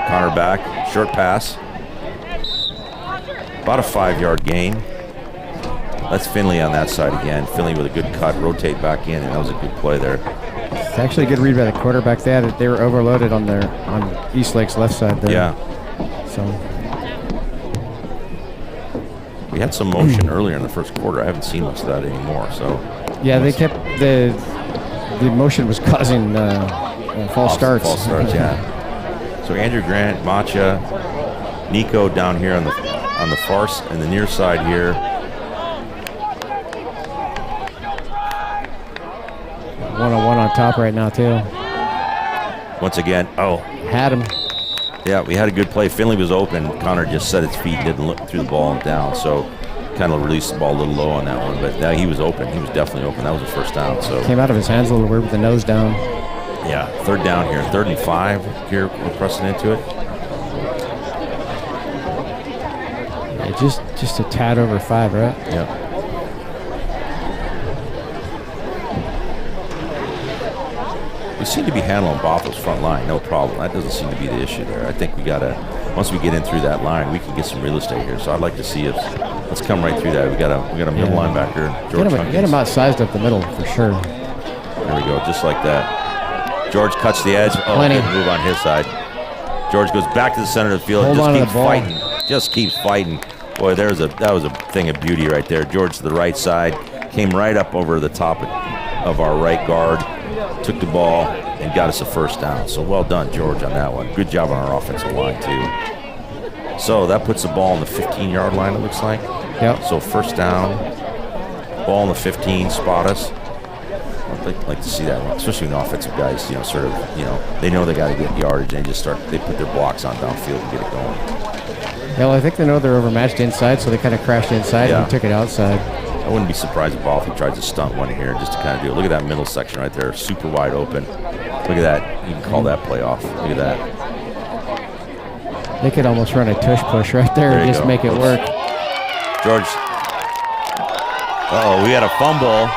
Connor back, short pass. About a 5-yard gain. That's Finley on that side again. Finley with a good cut, rotate back in, and that was a good play there. It's actually a good read by the quarterback. They were overloaded on Eastlake's left side there. Yeah. So we had some motion earlier in the first quarter. I haven't seen much of that anymore. So yeah, they kept the motion was causing false starts. False starts, yeah. So Andrew Grant, Macha, Nico down here on the far and the near side here. One-on-one on top right now too. Once again, had him. Yeah, we had a good play. Finley was open. Connor just set his feet, didn't look through the ball and down. So kind of released the ball a little low on that one. But now he was open. He was definitely open. That was a first down. So came out of his hands a little weird with the nose down. Yeah, third down here. 3rd and 5 here. We're pressing into it. Yeah, just a tad over 5, right? Yeah. We seem to be handling Bothell's front line, no problem. That doesn't seem to be the issue there. I think we gotta, once we get in through that line, we can get some real estate here. So I'd like to see if, let's come right through that. We got a middle linebacker, George Hunkins. Get him outsized up the middle for sure. There we go, just like that. George cuts the edge. Oh, good move on his side. George goes back to the center of the field and just keeps fighting. Just keeps fighting. Boy, that was a thing of beauty right there. George to the right side, came right up over the top of our right guard. Took the ball and got us a first down. So well done, George, on that one. Good job on our offensive line, too. So that puts the ball on the 15-yard line, it looks like. Yep. So first down, ball on the 15, spot us. I'd like to see that one, especially when the offensive guys, they know they got to get yardage and they put their blocks on downfield and get it going. Yeah, well, I think they know they're overmatched inside, so they kind of crashed inside and took it outside. I wouldn't be surprised if Bothell tries to stunt one here just to kind of do it. Look at that middle section right there, super wide open. Look at that. You can call that play off. Look at that. They could almost run a tush push right there and just make it work. George. We had a fumble.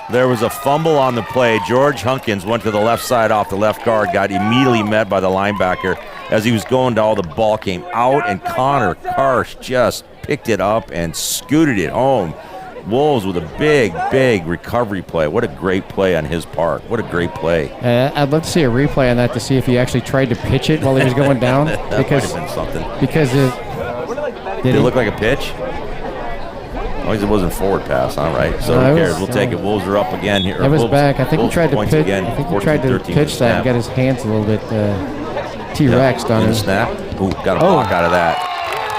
There was a fumble on the play. George Hunkins went to the left side off the left guard, got immediately met by the linebacker. As he was going down, the ball came out, and Connor Karsh just picked it up and scooted it home. Wolves with a big recovery play. What a great play on his part. What a great play. I'd love to see a replay on that to see if he actually tried to pitch it while he was going down. That might have been something. Because did it look like a pitch? As long as it wasn't forward pass, all right. So who cares? We'll take it. Wolves are up again here. It was back. I think he tried to pitch. Again, I think he tried to pitch that and got his hands a little bit T-Rexed on him. Snap. Ooh, got a block out of that.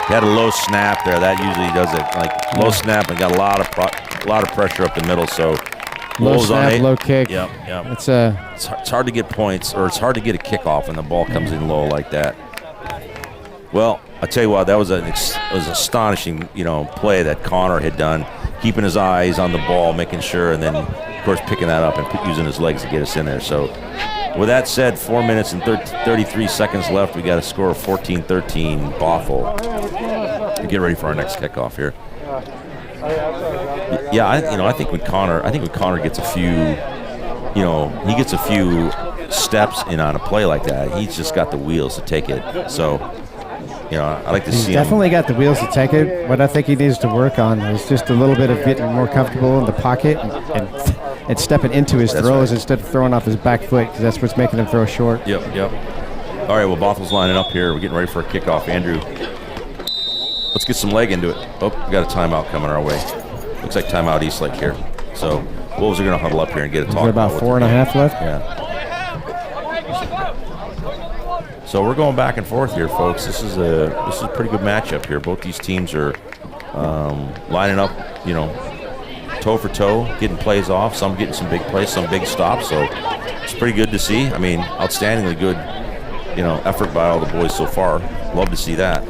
He had a low snap there. That usually does it. Like low snap and got a lot of pressure up the middle. So low snap, low kick. Yep. It's hard to get points, or it's hard to get a kickoff when the ball comes in low like that. Well, I'll tell you what, that was an astonishing, play that Connor had done, keeping his eyes on the ball, making sure, and then, of course, picking that up and using his legs to get us in there. So, with that said, 4 minutes and 33 seconds left. We got a score of 14-13, Bothell. We get ready for our next kickoff here. Yeah, I think when Connor gets a few, he gets a few steps in on a play like that, he's just got the wheels to take it. So. I like to He's see definitely him. got the wheels to take it. What I think he needs to work on is just a little bit of getting more comfortable in the pocket and stepping into his throws instead of throwing off his back foot, because that's what's making him throw short. Yep. All right, well, Bothell's lining up here. We're getting ready for a kickoff. Andrew, let's get some leg into it. Oh, we got a timeout coming our way. Looks like timeout Eastlake here. So Wolves are going to huddle up here and get a talk. Is about 4.5 left? Yeah. So we're going back and forth here, folks. This is a pretty good matchup here. Both these teams are lining up, toe for toe, getting plays off. Some getting some big plays, some big stops. So it's pretty good to see. I mean, outstandingly good, effort by all the boys so far. Love to see that.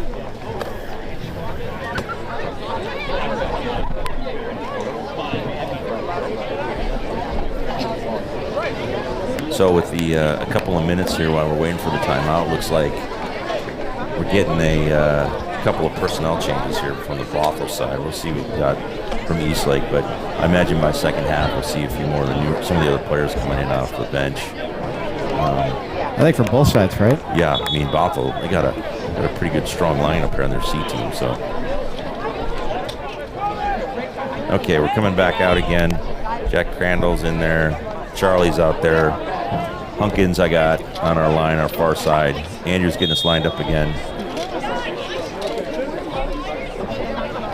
So with a couple of minutes here while we're waiting for the timeout, looks like we're getting a couple of personnel changes here from the Bothell side. We'll see what we got from Eastlake, but I imagine by second half we'll see a few more of some of the other players coming in off the bench. I think from both sides, right? Yeah, I mean Bothell, they got a pretty good strong line up here on their C team. So okay, we're coming back out again. Jack Crandall's in there. Charlie's out there. Hunkins I got on our line, our far side. Andrew's getting us lined up again.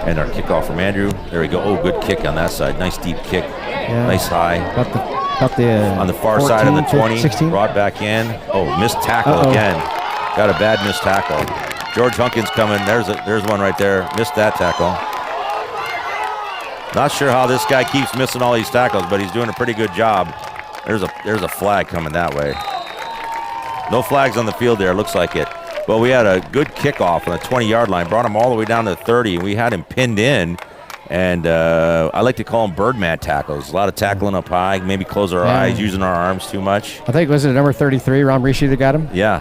And our kickoff from Andrew. There we go. Oh, good kick on that side. Nice deep kick. Yeah. Nice high. On the far 14, side of the 20. 16? Brought back in. Oh, missed tackle again. Got a bad missed tackle. George Hunkins coming. There's one right there. Missed that tackle. Not sure how this guy keeps missing all these tackles, but he's doing a pretty good job. There's a flag coming that way. No flags on the field there, looks like it. But we had a good kickoff on the 20-yard line, brought him all the way down to the 30, and we had him pinned in. And I like to call them birdman tackles. A lot of tackling up high, maybe close our eyes, using our arms too much. I think, was it number 33, Ron Rishi, that got him? Yeah.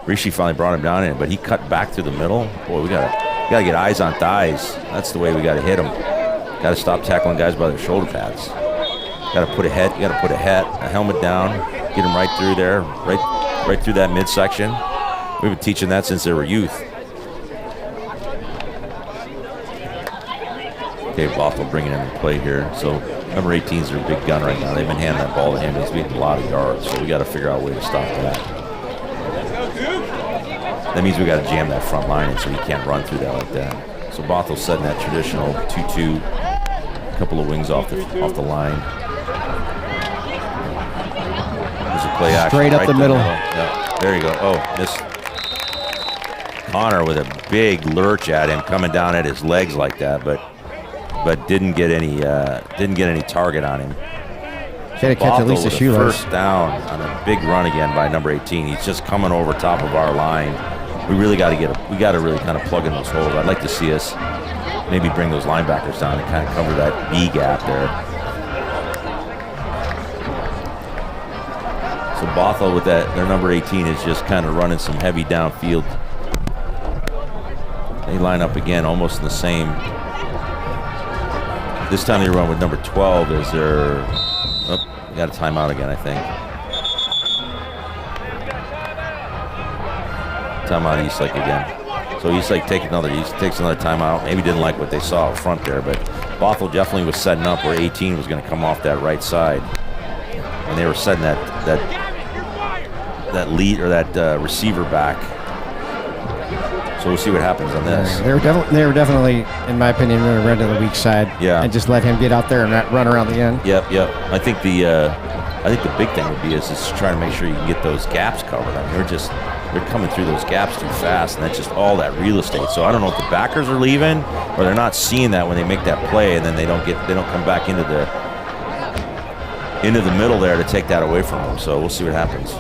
Rishi finally brought him down in, but he cut back through the middle. Boy, we gotta get eyes on thighs. That's the way we gotta hit him. Got to stop tackling guys by their shoulder pads. Got to put a helmet down, get them right through there, right through that midsection. We've been teaching that since they were youth. Okay, Bothell bringing him in play here. So number 18's their big gun right now. They've been handing that ball to him. He's getting a lot of yards, so we got to figure out a way to stop that. That means we got to jam that front line in so he can't run through that like that. So Bothell's setting that traditional 2-2. Couple of wings off the line. There's a play action straight up right the middle. Yeah, there you go. Oh, missed. Connor with a big lurch at him, coming down at his legs like that, but didn't get any target on him. Should have catch at least a shoelace. First down on a big run again by number 18. He's just coming over top of our line. We really got to really kind of plug in those holes. I'd like to see us maybe bring those linebackers down and kind of cover that B gap there. So Bothell with their number 18 is just kind of running some heavy downfield. They line up again almost in the same. This time they run with number 12 as their, we got a timeout again, I think. Timeout Eastlake again. So Eastlake takes another timeout. Maybe didn't like what they saw up front there, but Bothell definitely was setting up where 18 was going to come off that right side, and they were setting that lead or that receiver back. So we'll see what happens on this. They were definitely, in my opinion, going to run to the weak side. Yeah. And just let him get out there and run around the end. Yep. I think the big thing would be is just trying to make sure you can get those gaps covered. I mean, they're coming through those gaps too fast, and that's just all that real estate. So I don't know if the backers are leaving or they're not seeing that when they make that play, and then they don't come back into the middle there to take that away from them. So we'll see what happens.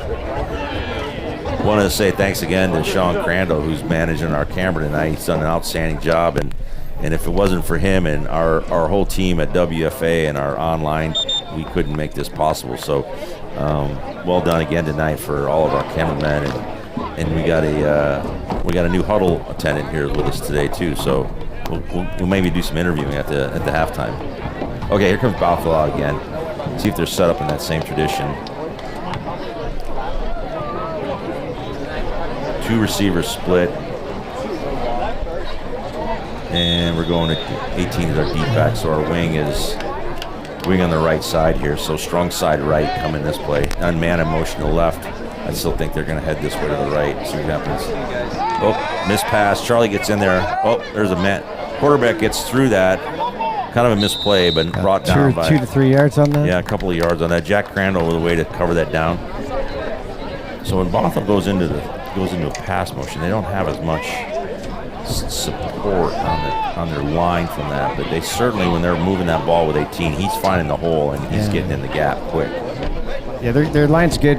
Wanted to say thanks again to Sean Crandall, who's managing our camera tonight. He's done an outstanding job, and if it wasn't for him and our whole team at WFA and our online, we couldn't make this possible. So well done again tonight for all of our cameramen, and we got a new huddle attendant here with us today too. So we'll maybe do some interviewing at the halftime. Okay, here comes Bothell out again. See if they're set up in that same tradition. Two receivers split. And we're going to 18 is our deep back, so our wing on the right side here. So strong side right coming this play. On man in motion to the left. I still think they're going to head this way to the right. See what happens. Oh, missed pass. Charlie gets in there. Oh, there's a man. Quarterback gets through that. Kind of a misplay, but brought down by 2 to 3 yards on that. Yeah, a couple of yards on that. Jack Crandall with a way to cover that down. So when Bothell goes into a pass motion, they don't have as much support on their line from that. But they certainly, when they're moving that ball with 18, he's finding the hole and he's getting in the gap quick. Yeah, their line's good,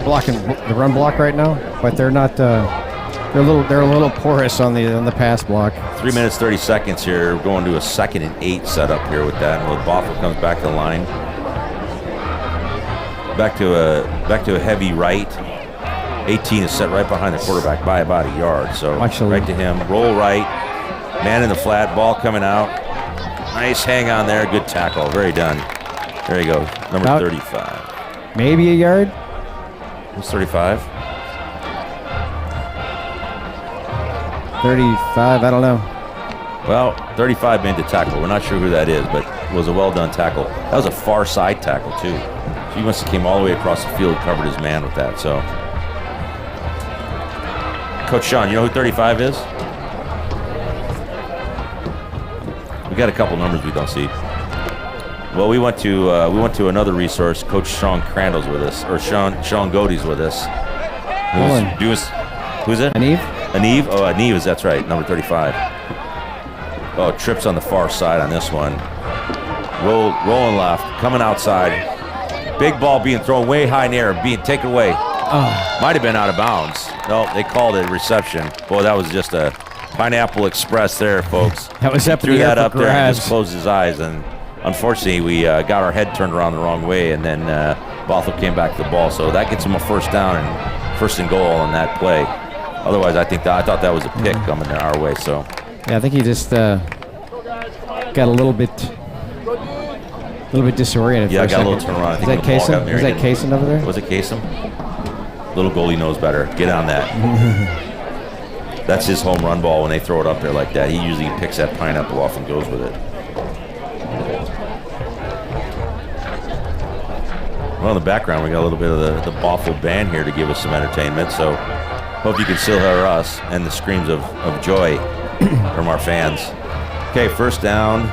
blocking the run block right now, but they're not. They're a little porous on the pass block. 3 minutes 30 seconds here. We're going to a 2nd and 8 setup here with that. And Bothell comes back to the line. Back to a heavy right. 18 is set right behind the quarterback by about a yard. So right to him. Roll right. Man in the flat. Ball coming out. Nice hang on there. Good tackle. Very done. There you go. Number 35. Maybe a yard. Who's 35? 35, I don't know. Well, 35 made the tackle. We're not sure who that is, but it was a well-done tackle. That was a far side tackle, too. So he must have came all the way across the field, covered his man with that. So, Coach Sean, you know who 35 is? We got a couple numbers we don't see. Well, we went to another resource. Coach Sean Crandall's with us, or Sean Godey's with us. Who's it? Aniv? Oh, Aniv, that's right, number 35. Oh, trips on the far side on this one. Rolling left, coming outside. Big ball being thrown way high in the air, being taken away. Might have been out of bounds. No, they called it reception. Boy, that was just a Pineapple Express there, folks. That was up in threw the air that for up there and grabs. just closed his eyes. And unfortunately, we got our head turned around the wrong way, and then Bothell came back to the ball. So that gets him a first down and first and goal on that play. Otherwise, I thought that was a pick coming our way. So, yeah, I think he just got a little bit disoriented. Yeah, for I got a little second. turnaround. I Is think that the ball got Kaysen? married Is that in. Kaysen over there? Was it Kasem? Little goalie knows better. Get on that. That's his home run ball when they throw it up there like that. He usually picks that pineapple off and goes with it. Well, in the background, we got a little bit of the Bothell band here to give us some entertainment. So hope you can still hear us and the screams of joy from our fans. Okay, first down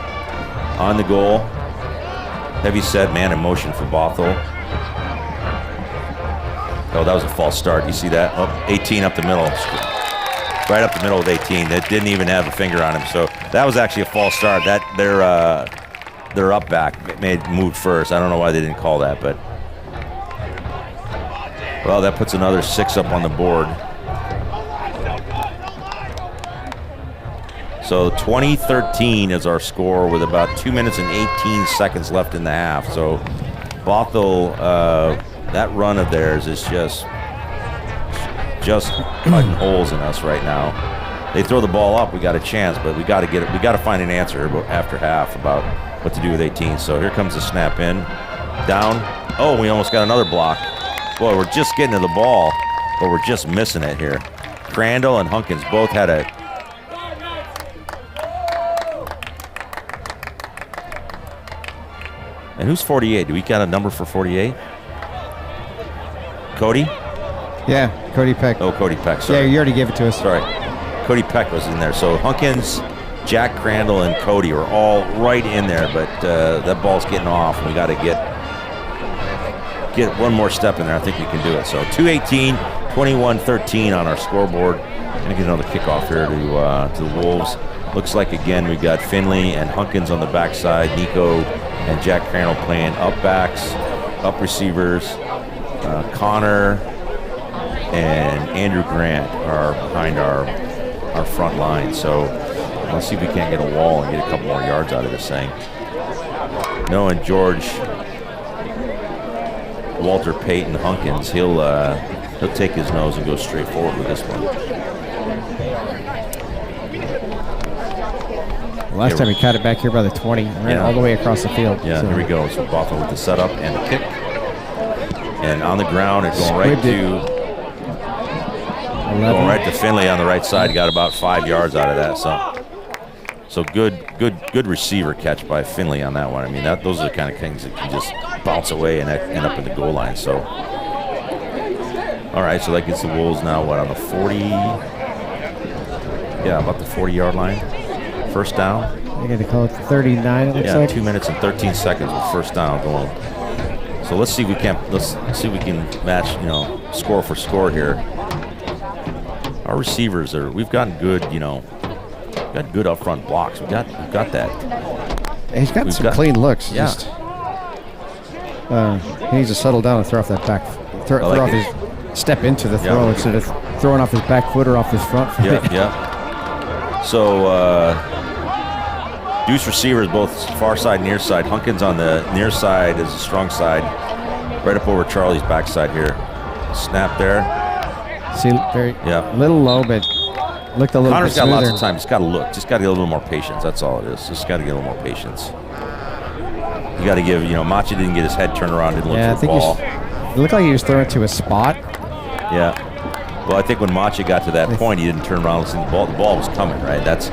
on the goal. Heavy set, man in motion for Bothell. Oh, that was a false start. You see that? Oh, 18 up the middle. Right up the middle of 18. That didn't even have a finger on him. So that was actually a false start. That their up back moved first. I don't know why they didn't call that, but well, that puts another 6 up on the board. So 20-13 is our score with about 2 minutes and 18 seconds left in the half. So Bothell, that run of theirs is just cutting holes in us right now. They throw the ball up, we got a chance, but we got to get it. We got to find an answer after half about what to do with 18. So here comes the snap in, down. Oh, we almost got another block. Boy, we're just getting to the ball, but we're just missing it here. Crandall and Hunkins both had a. And who's 48? Do we got a number for 48? Cody? Yeah, Cody Peck. Oh, Cody Peck, sorry. Yeah, you already gave it to us. Sorry. Cody Peck was in there. So Hunkins, Jack Crandall, and Cody are all right in there, but that ball's getting off, and we got to get one more step in there. I think we can do it. So 2:18, 21-13 on our scoreboard. Going to get another kickoff here to the Wolves. Looks like, again, we got Finley and Hunkins on the backside. Nico and Jack Crandall playing up backs, up receivers. Connor and Andrew Grant are behind our front line. So let's see if we can't get a wall and get a couple more yards out of this thing. No, and George Walter Payton Hunkins, he'll take his nose and go straight forward with this one. Last time he caught it back here by the 20, ran all the way across the field. Yeah, so. Here we go. So Bothell with the setup and the kick. And on the ground, it's going right to Finley on the right side. Got about 5 yards out of that. So So good receiver catch by Finley on that one. I mean, those are the kind of things that can just bounce away and end up in the goal line. So, all right, so that gets the Wolves now, what, on the 40? Yeah, about the 40-yard line. First down. They're going to call it 39, it looks like. 2 minutes and 13 seconds with first down going. So let's see if we can match, score for score here. Our receivers we've gotten good, got good up front blocks. We've got that. He's got some clean looks. Yeah. He needs to settle down and throw off that back. Throw off his step into the throw instead of throwing off his back foot or off his front foot. Yeah. So Deuce receivers both far side, near side. Hunkins on the near side is a strong side, right up over Charlie's backside here. Snap there. See, a little low, but looked a little Connor's bit smoother. got lots of time. Just got to look. Just got to get a little more patience. That's all it is. Just got to get a little more patience. You got to give, Machi didn't get his head turned around, didn't look for the ball. It looked like he was throwing to a spot. Yeah. Well, I think when Machi got to that point, he didn't turn around and see the ball. The ball was coming, right? That's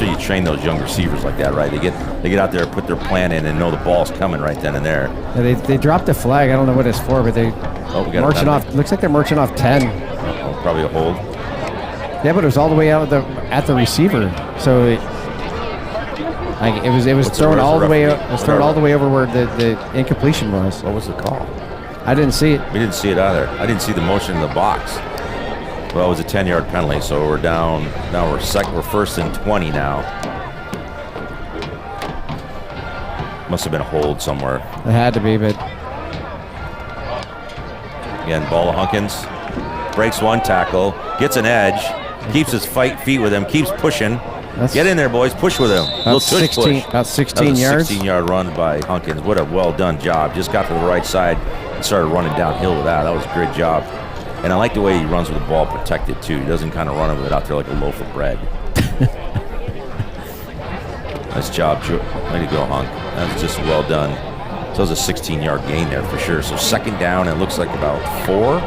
where you train those young receivers like that, right? They get out there, put their plan in, and know the ball's coming right then and there. Yeah, they dropped the flag. I don't know what it's for, but they marching off. Looks like they're marching off 10. Probably a hold. Yeah, but it was all the way out at the receiver. So it was thrown all the way. It was thrown all the way over where the incompletion was. What was the call? I didn't see it. We didn't see it either. I didn't see the motion in the box. Well, it was a 10-yard penalty, so we're down. Now we're first and 20 now. Must have been a hold somewhere. It had to be, but again, ball to Hunkins. Breaks one tackle, gets an edge, keeps his feet with him, keeps pushing. Get in there, boys. Push with him. About 16 yards. 16-yard run by Hunkins. What a well-done job. Just got to the right side and started running downhill with that. That was a great job. And I like the way he runs with the ball protected, too. He doesn't kind of run with it out there like a loaf of bread. Nice job. Way to go, Hunk. That was just well done. So it was a 16-yard gain there for sure. So second down, it looks like about 4.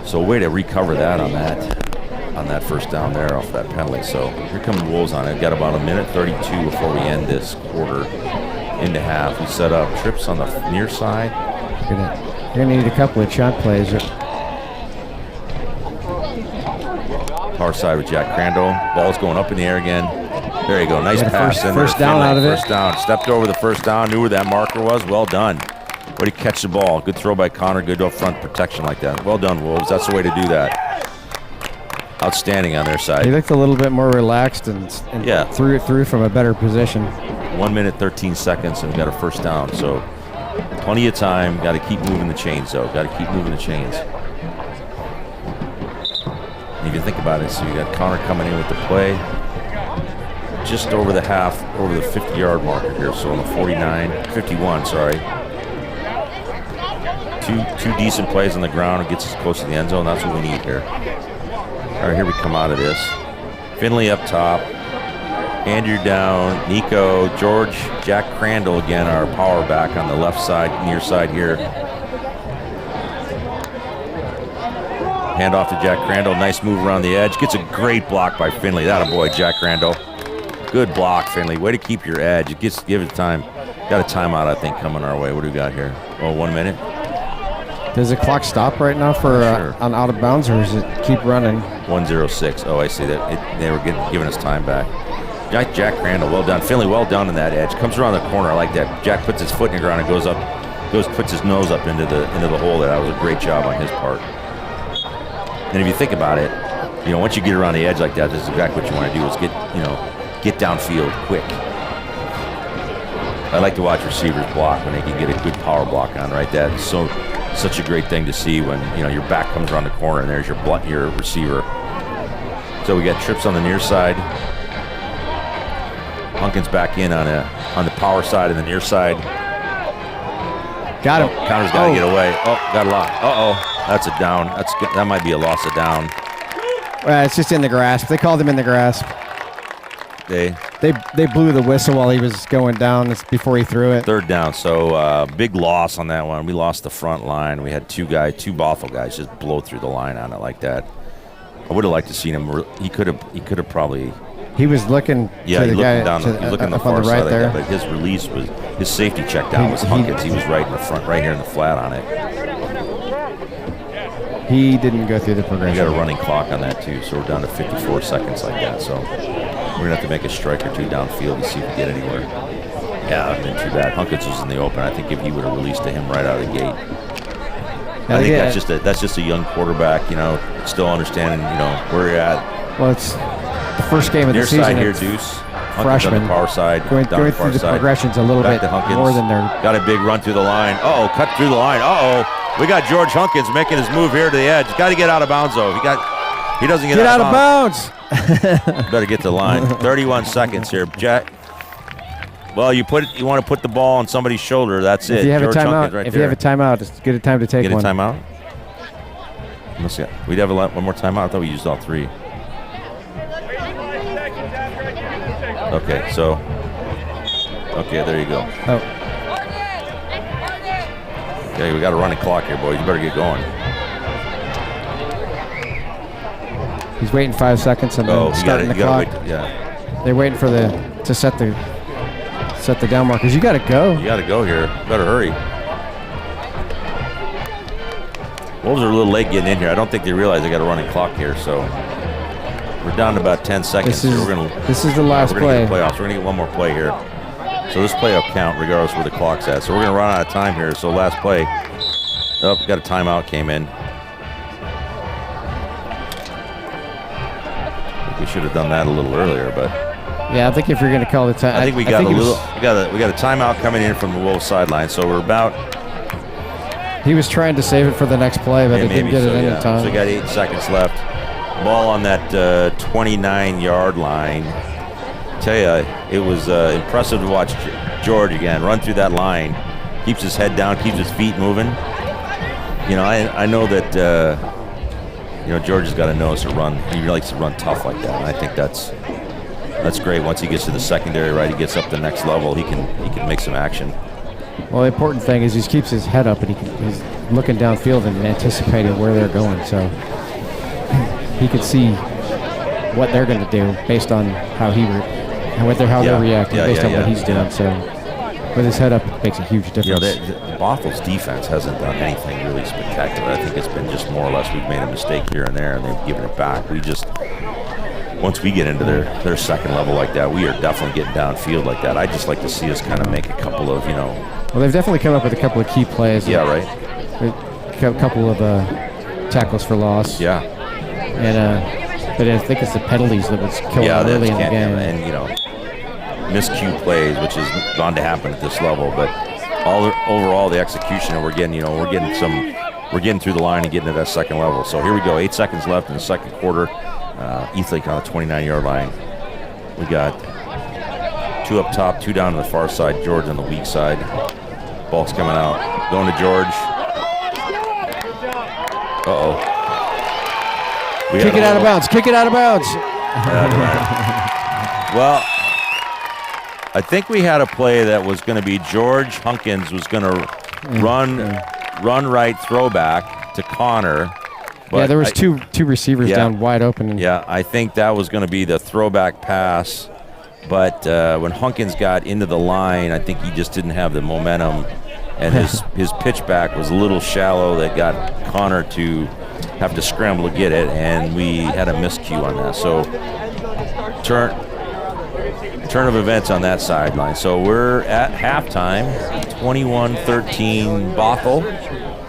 So way to recover that on that first down there off that penalty. So here come the Wolves on it. Got about a minute 32 before we end this quarter into half. We set up trips on the near side. You're gonna need a couple of shot plays. Far side with Jack Crandall. Ball's going up in the air again. There you go. Nice pass. First down out of it. First down. Stepped over the first down. Knew where that marker was. Well done. Way to catch the ball. Good throw by Connor. Good up front protection like that. Well done, Wolves. That's the way to do that. Outstanding on their side. He looked a little bit more relaxed and threw it through from a better position. 1 minute, 13 seconds, and we got a first down. So plenty of time. Got to keep moving the chains, though. Got to keep moving the chains. And if you think about it, so you got Connor coming in with the play. Just over the 50-yard marker here. So on the 51, sorry. Two decent plays on the ground. It gets us close to the end zone. That's what we need here. All right, here we come out of this. Finley up top. Andrew down. Nico, George, Jack Crandall again, our power back on the left side, near side here. Hand off to Jack Crandall. Nice move around the edge. Gets a great block by Finley. That a boy, Jack Crandall. Good block, Finley. Way to keep your edge. Give it time. Got a timeout, I think, coming our way. What do we got here? Oh, 1 minute. Does the clock stop right now for on out of bounds, or does it keep running? 1:06. Oh, I see that. They were giving us time back. Jack Crandall, well done. Finley, well done in that edge. Comes around the corner. I like that. Jack puts his foot in the ground and puts his nose up into the hole there. That was a great job on his part. And if you think about it, once you get around the edge like that, this is exactly what you want to do is get downfield quick. I like to watch receivers block when they can get a good power block on, right? That's such a great thing to see when your back comes around the corner and there's your receiver. So we got trips on the near side. Hunkins back in on the power side and the near side. Got him. Connor's got to get away. Oh, got a lot. That's a down. That might be a loss of down. It's just in the grasp. They called him in the grasp. They blew the whistle while he was going down before he threw it. Third down, so big loss on that one. We lost the front line. We had two Bothell guys just blow through the line on it like that. I would have liked to seen him. He could have probably He was looking Yeah, to he the looked guy down. to, He looked in the up far on the right side of there. that, but his release was his safety check down was Hunkins. He was right in the front, right here in the flat on it. He didn't go through the We progression. got a running clock on that too, so we're down to 54 seconds like that. So we're gonna have to make a strike or two downfield to see if we get anywhere. Yeah, it's been too bad. Hunkins was in the open. I think if he would have released to him right out of the gate. I think that's just a young quarterback, still understanding, where you're at. Well, it's the first game of the season. Near side here, Deuce. Hunkins on Freshman. the power side. Going down the through far the side. progressions a little Back bit to Hunkins. more than they're. Got a big run through the line. Cut through the line. We got George Hunkins making his move here to the edge. Got to get out of bounds, though. He doesn't get out of bounds. Better get to the line. 31 seconds here, Jack. Well, you want to put the ball on somebody's shoulder. That's it. If you have George a timeout, Hunkins right if there. you have a timeout, it's a good time to take Get one. a timeout. Let's see. We'd have one more timeout. I thought we used all three. Okay, so. Okay, there you go. Oh. Okay, we got a running clock here, boys. You better get going. He's waiting 5 seconds and then starting the clock. Yeah. They're waiting for to set the down markers. You got to go. You got to go here. Better hurry. Wolves are a little late getting in here. I don't think they realize they got a running clock here, so we're down to about 10 seconds. This is the last play. play. We're going to get one more play here. So this play will count regardless where the clock's at. So we're going to run out of time here. So last play. Got a timeout came in. I think we should have done that a little earlier, but Yeah, I think if you're going to call the time, I think we got we got a timeout coming in from the Wolves sideline. So we're about. He was trying to save it for the next play, but he didn't get it in time. So we got 8 seconds left. Ball on that 29-yard line. Tell you, it was impressive to watch George again run through that line. Keeps his head down, keeps his feet moving. I know that George has got to know us to run. He likes to run tough like that, and I think that's great. Once he gets to the secondary, right, he gets up the next level. He can make some action. Well, the important thing is he keeps his head up and he's looking downfield and anticipating where they're going, so he could see what they're going to do based on how they're reacting based on what he's doing. So with his head up, it makes a huge difference. Bothell's defense hasn't done anything really spectacular. I think it's been just more or less we've made a mistake here and there, and they've given it back. Once we get into their second level like that, we are definitely getting downfield like that. I'd just like to see us kind of make a couple of, Well, they've definitely come up with a couple of key plays. Yeah, right. A couple of tackles for loss. Yeah. And but I think it's the penalties that was killing early in the game. And miscue plays, which is bound to happen at this level. But overall, the execution, and we're getting through the line and getting to that second level. So here we go. 8 seconds left in the second quarter. Eastlake on the 29-yard line. We got 2 up top, 2 down to the far side. George on the weak side. Ball's coming out. Going to George. Uh-oh. Kick it out of bounds. Kick it out of bounds. Well, I think we had a play that was going to be George Hunkins was going to run right throwback to Connor. But there was two receivers down wide open. I think that was going to be the throwback pass. But when Hunkins got into the line, I think he just didn't have the momentum. And his pitch back was a little shallow that got Connor to have to scramble to get it. And we had a miscue on that. So turn of events on that sideline. So we're at halftime, 21-13 Bothell.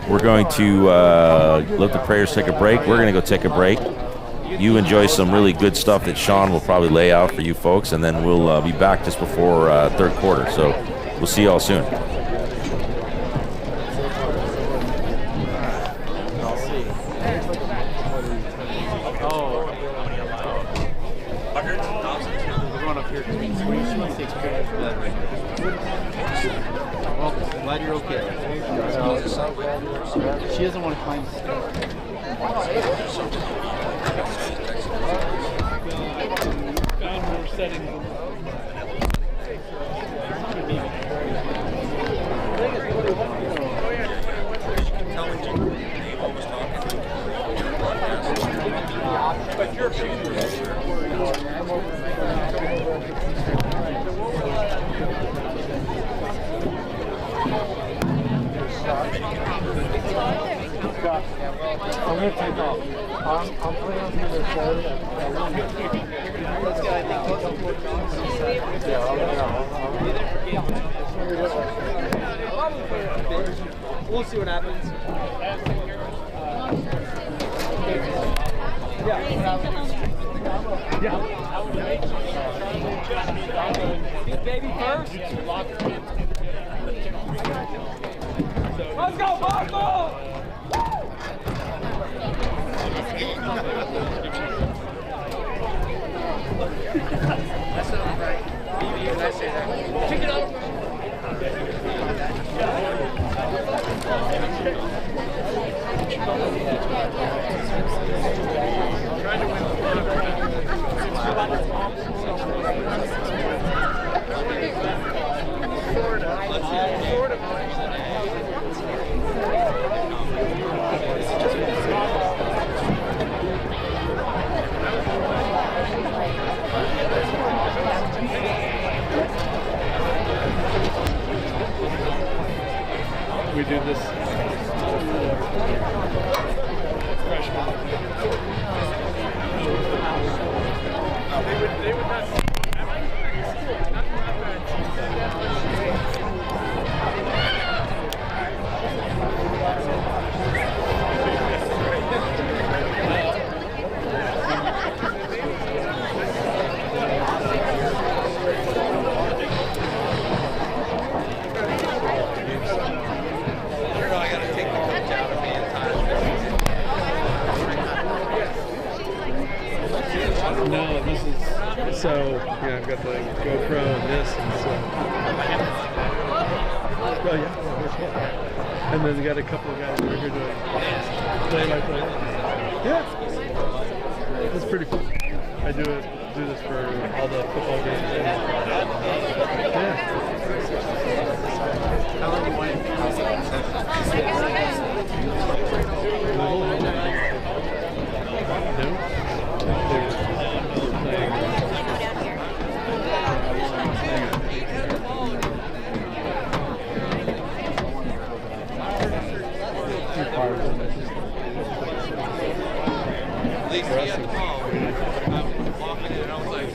We're going to let the Prayers take a break. We're going to go take a break. You enjoy some really good stuff that Sean will probably lay out for you folks, and then we'll be back just before third quarter. So we'll see you all soon. Glad you're okay. She doesn't want to climb the stairs. gonna take off. I'm planning on doing this Saturday. Let's go. I think both of them. We'll see what happens. Big baby first. Let's go, Bothell! That's not right. That's it. Pick it up. We do this freshman. They would not see. No, this is so. Yeah, I've got the GoPro and this, and so. Oh yeah, and then we got a couple of guys over here doing play-by-play. Yeah, it's pretty cool. I do this for all the football games. Yeah. How long do you want it? At least he had the ball. I was walking and I was like,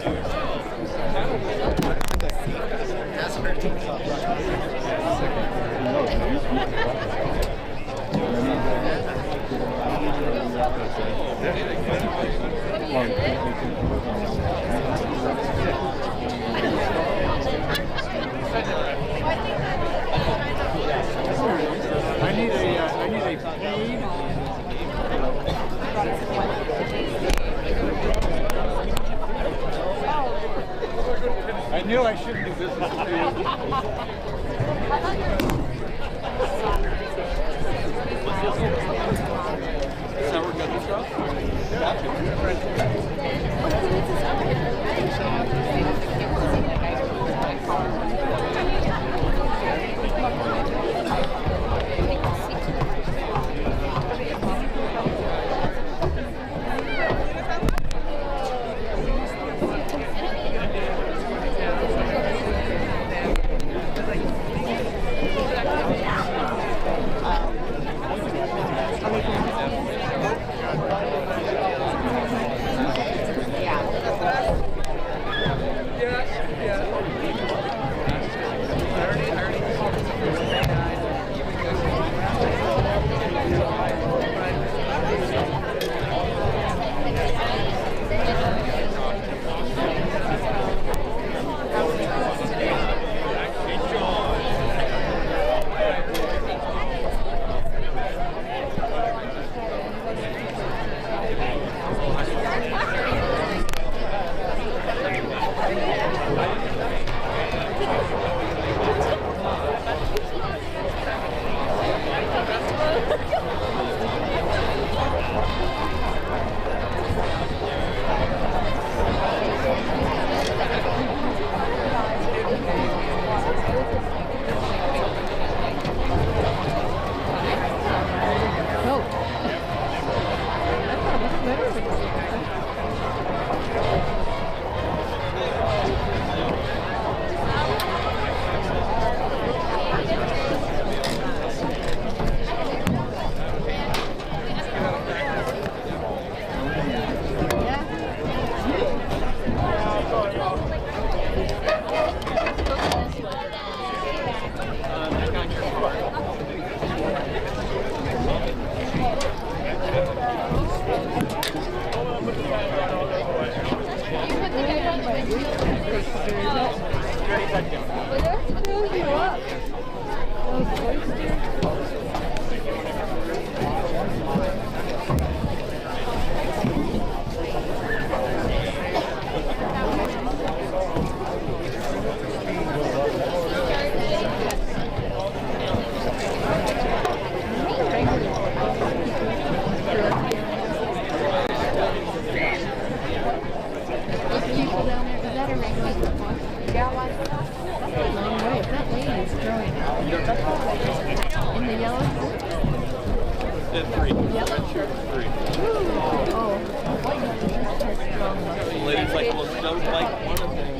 Ladies like, well, don't like one of them.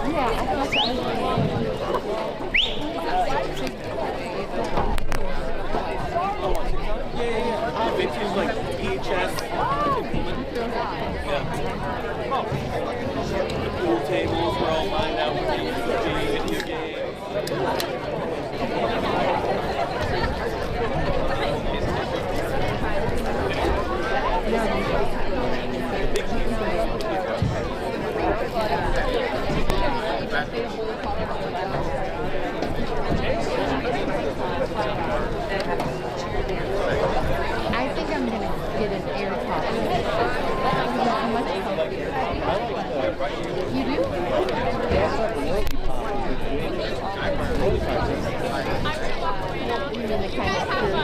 Yeah, I thought that It feels like VHS. Yeah. The pool tables were all lined out with the video games. I think I'm gonna get an air pop. Much healthier. You do? You mean the kind of food?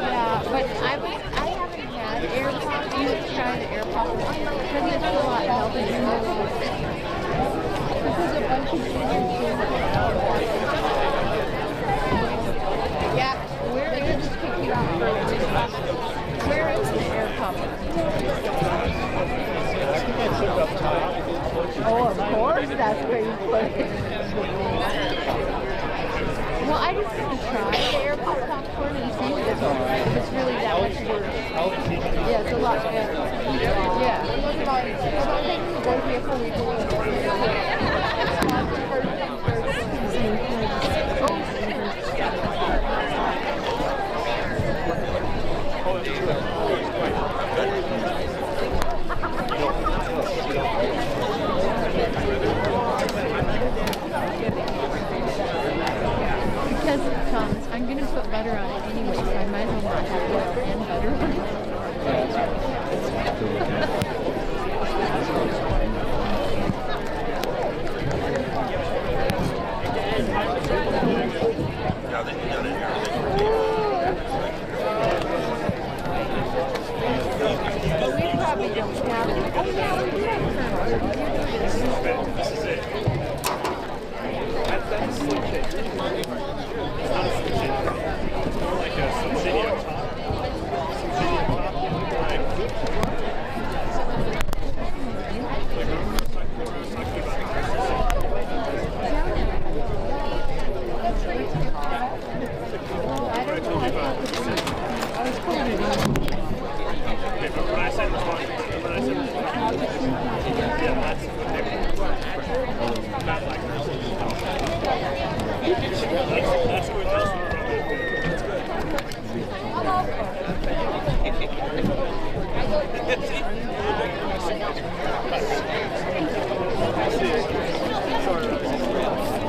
Yeah, but I haven't had air pop. You should try the air pop because it's a lot healthier. This is a bunch of sugar. Yeah, where is the air pop? Oh, of course, that's where you put it. Well, I just want to try the air pop popcorn and see if it's really that much worse. Yeah, it's a lot better. Yeah. What about taking the boys here for we do because I'm going to put butter on it anyway, so I might as well not have butter and butter on it. But we probably don't have it. Oh, yeah, we do have kernels. This is it.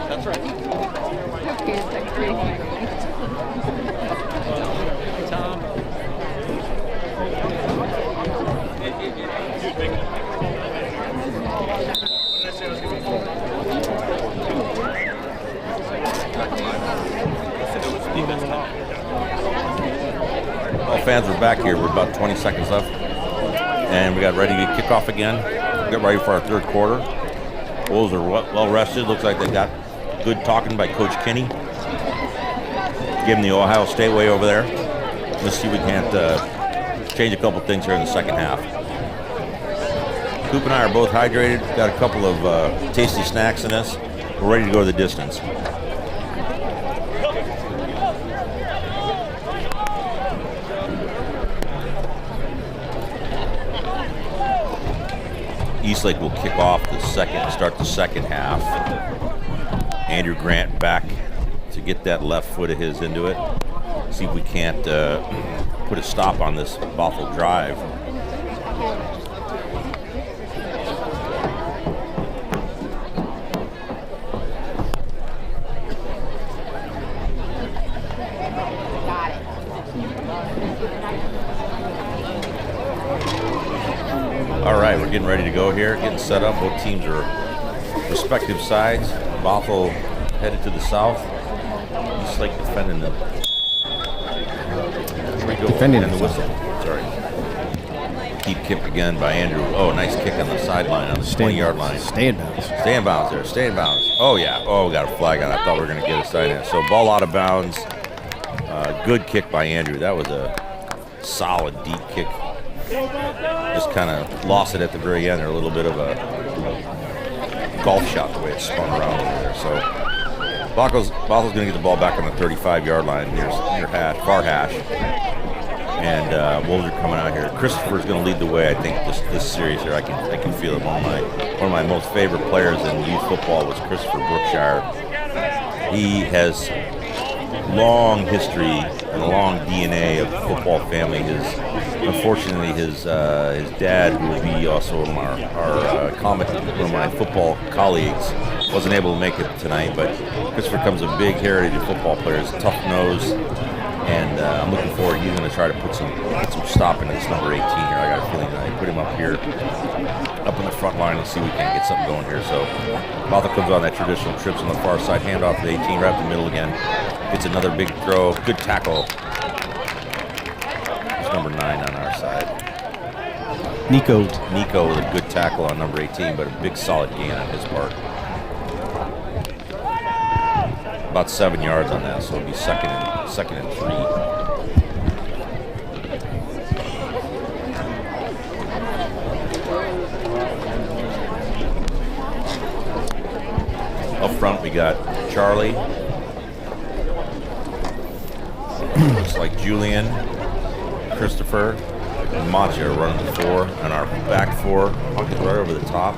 That's right. Okay, it's like crazy. Tom. Well, fans are back here. We're about 20 seconds left. And we got ready to kick off again. Get ready for our third quarter. Bulls are well rested. Looks like they got good talking by Coach Kinney. Give him the Ohio State way over there. Let's see if we can't change a couple things here in the second half. Coop and I are both hydrated. Got a couple of tasty snacks in us. We're ready to go the distance. Eastlake will kick off start the second half. Andrew Grant back to get that left foot of his into it. See See if we can't put a stop on this Bothell drive. All right, we're getting ready to go here, getting set up. Both teams are respective sides. Bothell headed to the south. Eastlake defending them. Here we go. Defending and the whistle. Sorry. Deep kick again by Andrew. Oh, nice kick on the sideline, on the 20-yard line. Stay in bounds. Stay in bounds there. Stay in bounds. Oh, yeah. Oh, we got a flag on it. I thought we were going to get a side in. So ball out of bounds. Good kick by Andrew. That was a solid deep kick. Just kind of lost it at the very end there. A little bit of a golf shot the way it spun around over there. So Bothell's going to get the ball back on the 35-yard line near far hash. And Wolves are coming out here. Christopher's going to lead the way, I think, this series here. I can feel it. One of my most favorite players in youth football was Christopher Brookshire. He has long history and a long DNA of football family. Unfortunately, his dad, who will be also one of my football colleagues, wasn't able to make it tonight. But Christopher comes a big heritage of football players, tough nose, and I'm looking forward. He's going to try to put some stop in this number 18 here. I got a feeling that I put him up here, up in the front line, and see if we can get something going here. So Bothell comes on that traditional trips on the far side, hand off to the 18, right up the middle again. Gets another big throw, good tackle. It's number 9 on our side. Nico with a good tackle on number 18, but a big solid gain on his part. About 7 yards on that, so it'll be second and 3. Up front, we got Charlie. Looks like Julian, Christopher, and Macha running the 4, and our back 4, Hunk is right over the top.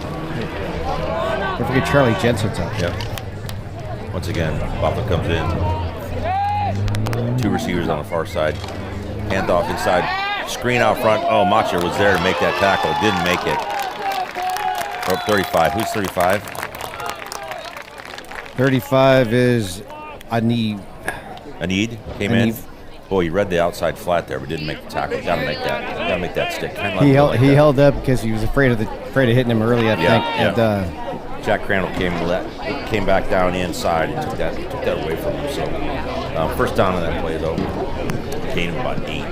Don't forget Charlie Jensen's up. Yep. Once again, Bothell comes in. 2 receivers on the far side. Hand off inside. Screen out front. Oh, Macha was there to make that tackle. Didn't make it. We're up 35. Who's 35? 35 is Anid. Anid came in. Boy, he read the outside flat there, but didn't make the tackle. Got to make that stick. He held up because he was afraid of hitting him early. I think. And, Jack Crandall came back down inside and took that away from him. So first down on that play though, gained him about 8.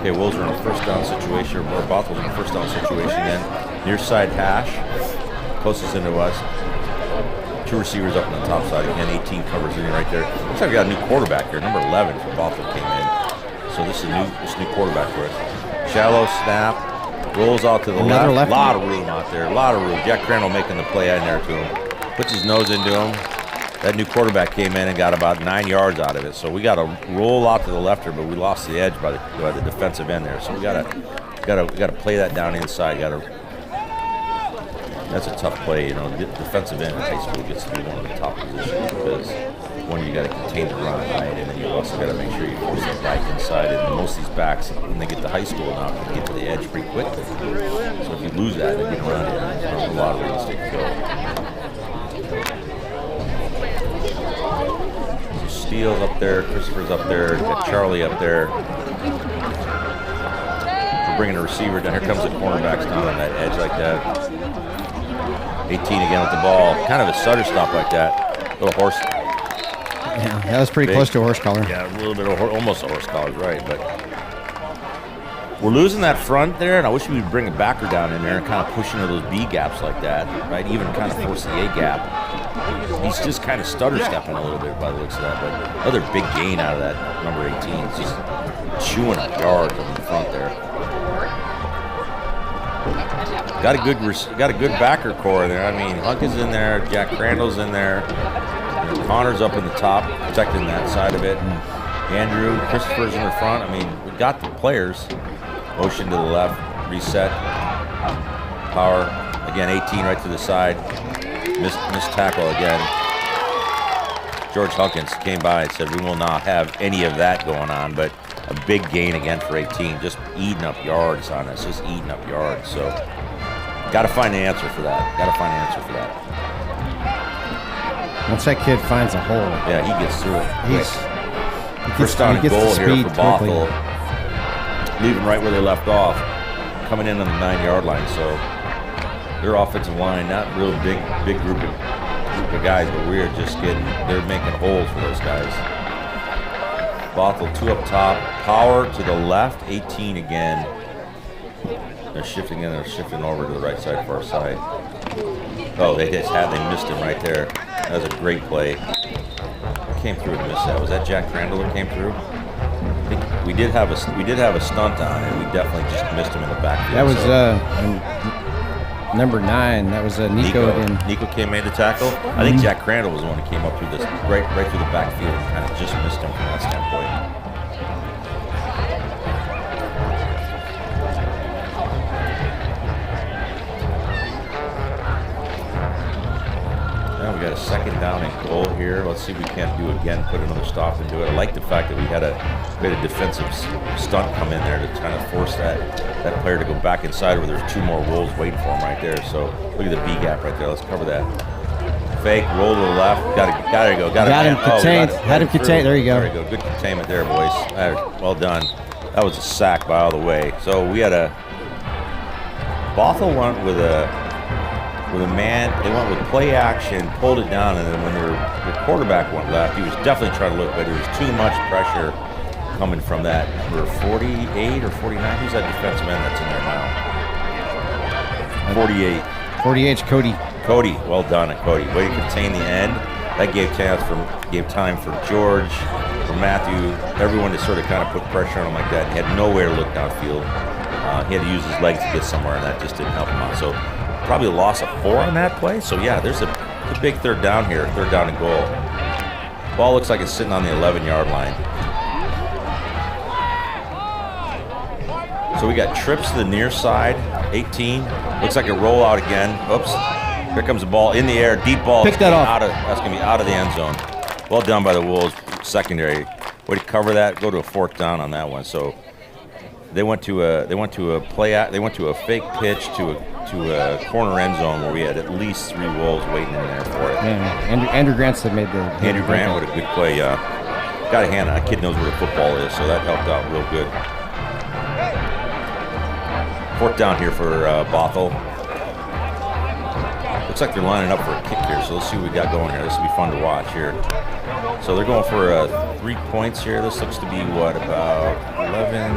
Okay, Wolves are in a first down situation, or Bothell's in a first down situation then. Near side hash, closest into us. 2 receivers up on the top side. Again, 18 covers in right there. Looks like we got a new quarterback here. Number 11 for Bothell came in. So this is new quarterback for us. Shallow snap. Rolls out to the left. A lot of room out there. A lot of room. Jack Crandall making the play in there to him. Puts his nose into him. That new quarterback came in and got about 9 yards out of it. So we got to roll out to the left here, but we lost the edge by the defensive end there. So we got to play that down inside. That's a tough play, you know. The defensive end in high school gets to be one of the top positions because one, you got to contain the run, right, and then you also got to make sure you force that back inside. And most of these backs, when they get to high school now, can get to the edge pretty quickly. So if you lose that, then you get around it. There's a lot of ways to go. So Steele's up there, Christopher's up there, got Charlie up there. We're bringing a receiver down. Here comes the cornerbacks down on that edge like that. 18 again with the ball. Kind of a stutter stop like that. Little horse. Yeah, that was pretty close to a horse collar. Yeah, a little bit of almost a horse collar, right? But we're losing that front there, and I wish we would bring a backer down in there and kind of push into those B gaps like that, right? Even kind of force the A gap. He's just kind of stutter stepping a little bit by the looks of that, but another big gain out of that number 18. It's just chewing up yards on the front there. Got a good backer core there. I mean, Hunk is in there, Jack Crandall's in there, Connor's up in the top, protecting that side of it. Andrew, Christopher's in the front. I mean, we got the players. Motion to the left, reset, power. Again, 18 right to the side. Missed tackle again. George Hunkins came by and said, we will not have any of that going on, but a big gain again for 18, just eating up yards on us, just eating up yards. So got to find an answer for that. Once that kid finds a hole, Yeah, he gets through it. he First down and gets goal the here speed for Bothell. quickly. Leaving right where they left off, coming in on the 9-yard line. So their offensive line, not real big group of guys, but they're making holes for those guys. Bothell 2 up top, power to the left, 18 again. They're shifting in, they're shifting over to the right side, far side. Oh, they missed him right there. That was a great play. Came through and missed that. Was that Jack Crandall that came through? I think we did have a stunt on, and we definitely just missed him in the backfield. That was number 9. That was Nico again. Nico made the tackle. I think Jack Crandall was the one who came up through this right through the backfield and kind of just missed him from that standpoint. Now we got a 2nd down and goal here. Let's see if we can't do it again, put another stop into it. I like the fact that we had a defensive stunt come in there to kind of force that player to go back inside where there's 2 more Wolves waiting for him right there. So look at the B gap right there. Let's cover that. Fake, roll to the left. Got to go. Got him contained. Had him contained. There you go. There you go. Good containment there, boys. Well done. That was a sack by all the way. So we had Bothell went with a man. They went with play action, pulled it down, and then when the quarterback went left, he was definitely trying to look, but there was too much pressure coming from that number 48 or 49. Who's that defensive end that's in there now? 48. 48's Cody. Cody, well done, Cody. Way to contain the end. That gave time for George, for Matthew, everyone to sort of kind of put pressure on him like that. He had nowhere to look downfield. He had to use his legs to get somewhere, and that just didn't help him out. So probably a loss of 4 on that play. So yeah, there's a big 3rd down here, 3rd down and goal. Ball looks like it's sitting on the 11-yard line. So we got trips to the near side, 18. Looks like a rollout again. Oops. Here comes the ball in the air, deep ball. Pick that off. That's going to be out of the end zone. Well done by the Wolves secondary. Way to cover that. Go to a 4th down on that one. So they went to a fake pitch to a corner end zone where we had at least 3 Wolves waiting in there for it. Yeah, Andrew Grant's that made the. Andrew Grant with a good play. Got a hand on. A kid knows where the football is, so that helped out real good. 4th down here for Bothell. Looks like they're lining up for a kick here, so let's see what we got going here. This will be fun to watch here. So they're going for 3 points here. This looks to be what, about 11,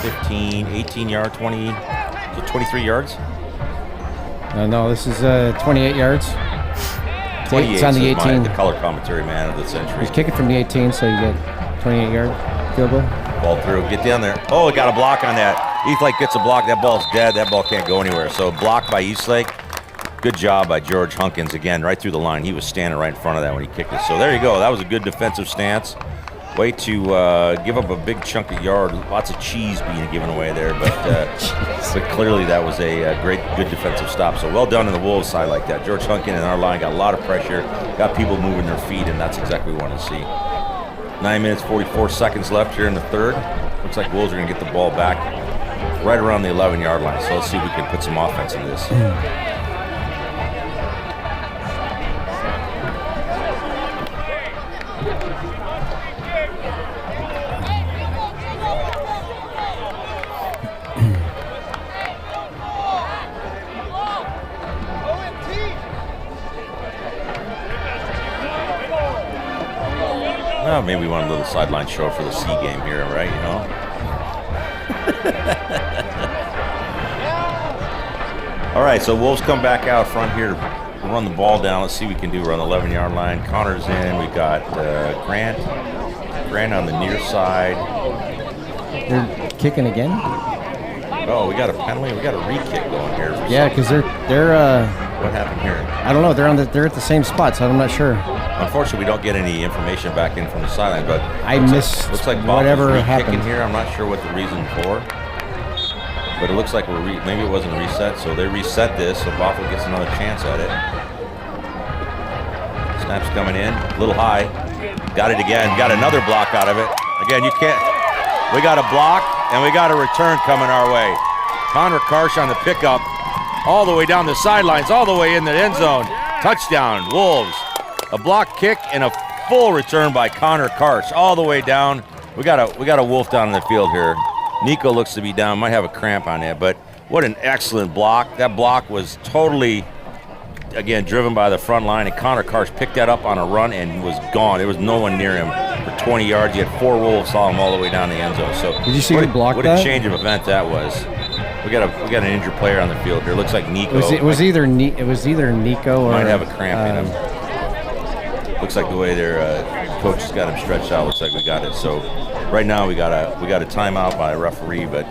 15, 18 yard, 20, so 23 yards? No, this is 28 yards. 28, it's on the 18. The color commentary man of the century. He's kicking from the 18, so you get 28-yard field goal. Ball through, get down there. Oh, it got a block on that. Eastlake gets a block. That ball's dead. That ball can't go anywhere. So blocked by Eastlake. Good job by George Hunkins again, right through the line. He was standing right in front of that when he kicked it. So there you go. That was a good defensive stance. Way to give up a big chunk of yard. Lots of cheese being given away there, but clearly that was a good defensive stop. So well done on the Wolves side like that. George Hunkins in our line got a lot of pressure, got people moving their feet, and that's exactly what we want to see. 9 minutes, 44 seconds left here in the 3rd. Looks like Wolves are going to get the ball back right around the 11-yard line. So let's see if we can put some offense in this. Well, maybe we want a little sideline show for the C game here, right? You know. All right, so Wolves come back out front here to run the ball down. Let's see what we can do. We're on the 11-yard line. Connor's in. We got Grant on the near side. They're kicking again? Oh, we got a penalty. We got a re-kick going here. Yeah, because they're. What happened here? I don't know. They're at the same spot, so I'm not sure. Unfortunately, we don't get any information back in from the sideline, but looks like whatever happened here. I'm not sure what the reason for, but it looks like maybe it wasn't reset, so they reset this, so Bothell gets another chance at it. Snap's coming in, a little high. Got it again, got another block out of it. Again, you can't, we got a block and we got a return coming our way. Connor Karsh on the pickup, all the way down the sidelines, all the way in the end zone. Touchdown, Wolves. A block kick and a full return by Connor Karsh, all the way down. We got a Wolf down in the field here. Nico looks to be down, might have a cramp on it, but what an excellent block. That block was totally, again, driven by the front line, and Connor Karsh picked that up on a run and was gone. There was no one near him for 20 yards. He had 4 Wolves saw him all the way down the end zone. So did you see him block what that? What a change of event that was. We got an injured player on the field here. Looks like Nico. It was either Nico or might have a cramp in him. Looks like the way their coach has got him stretched out. Looks like we got it. So right now we got a timeout by a referee, but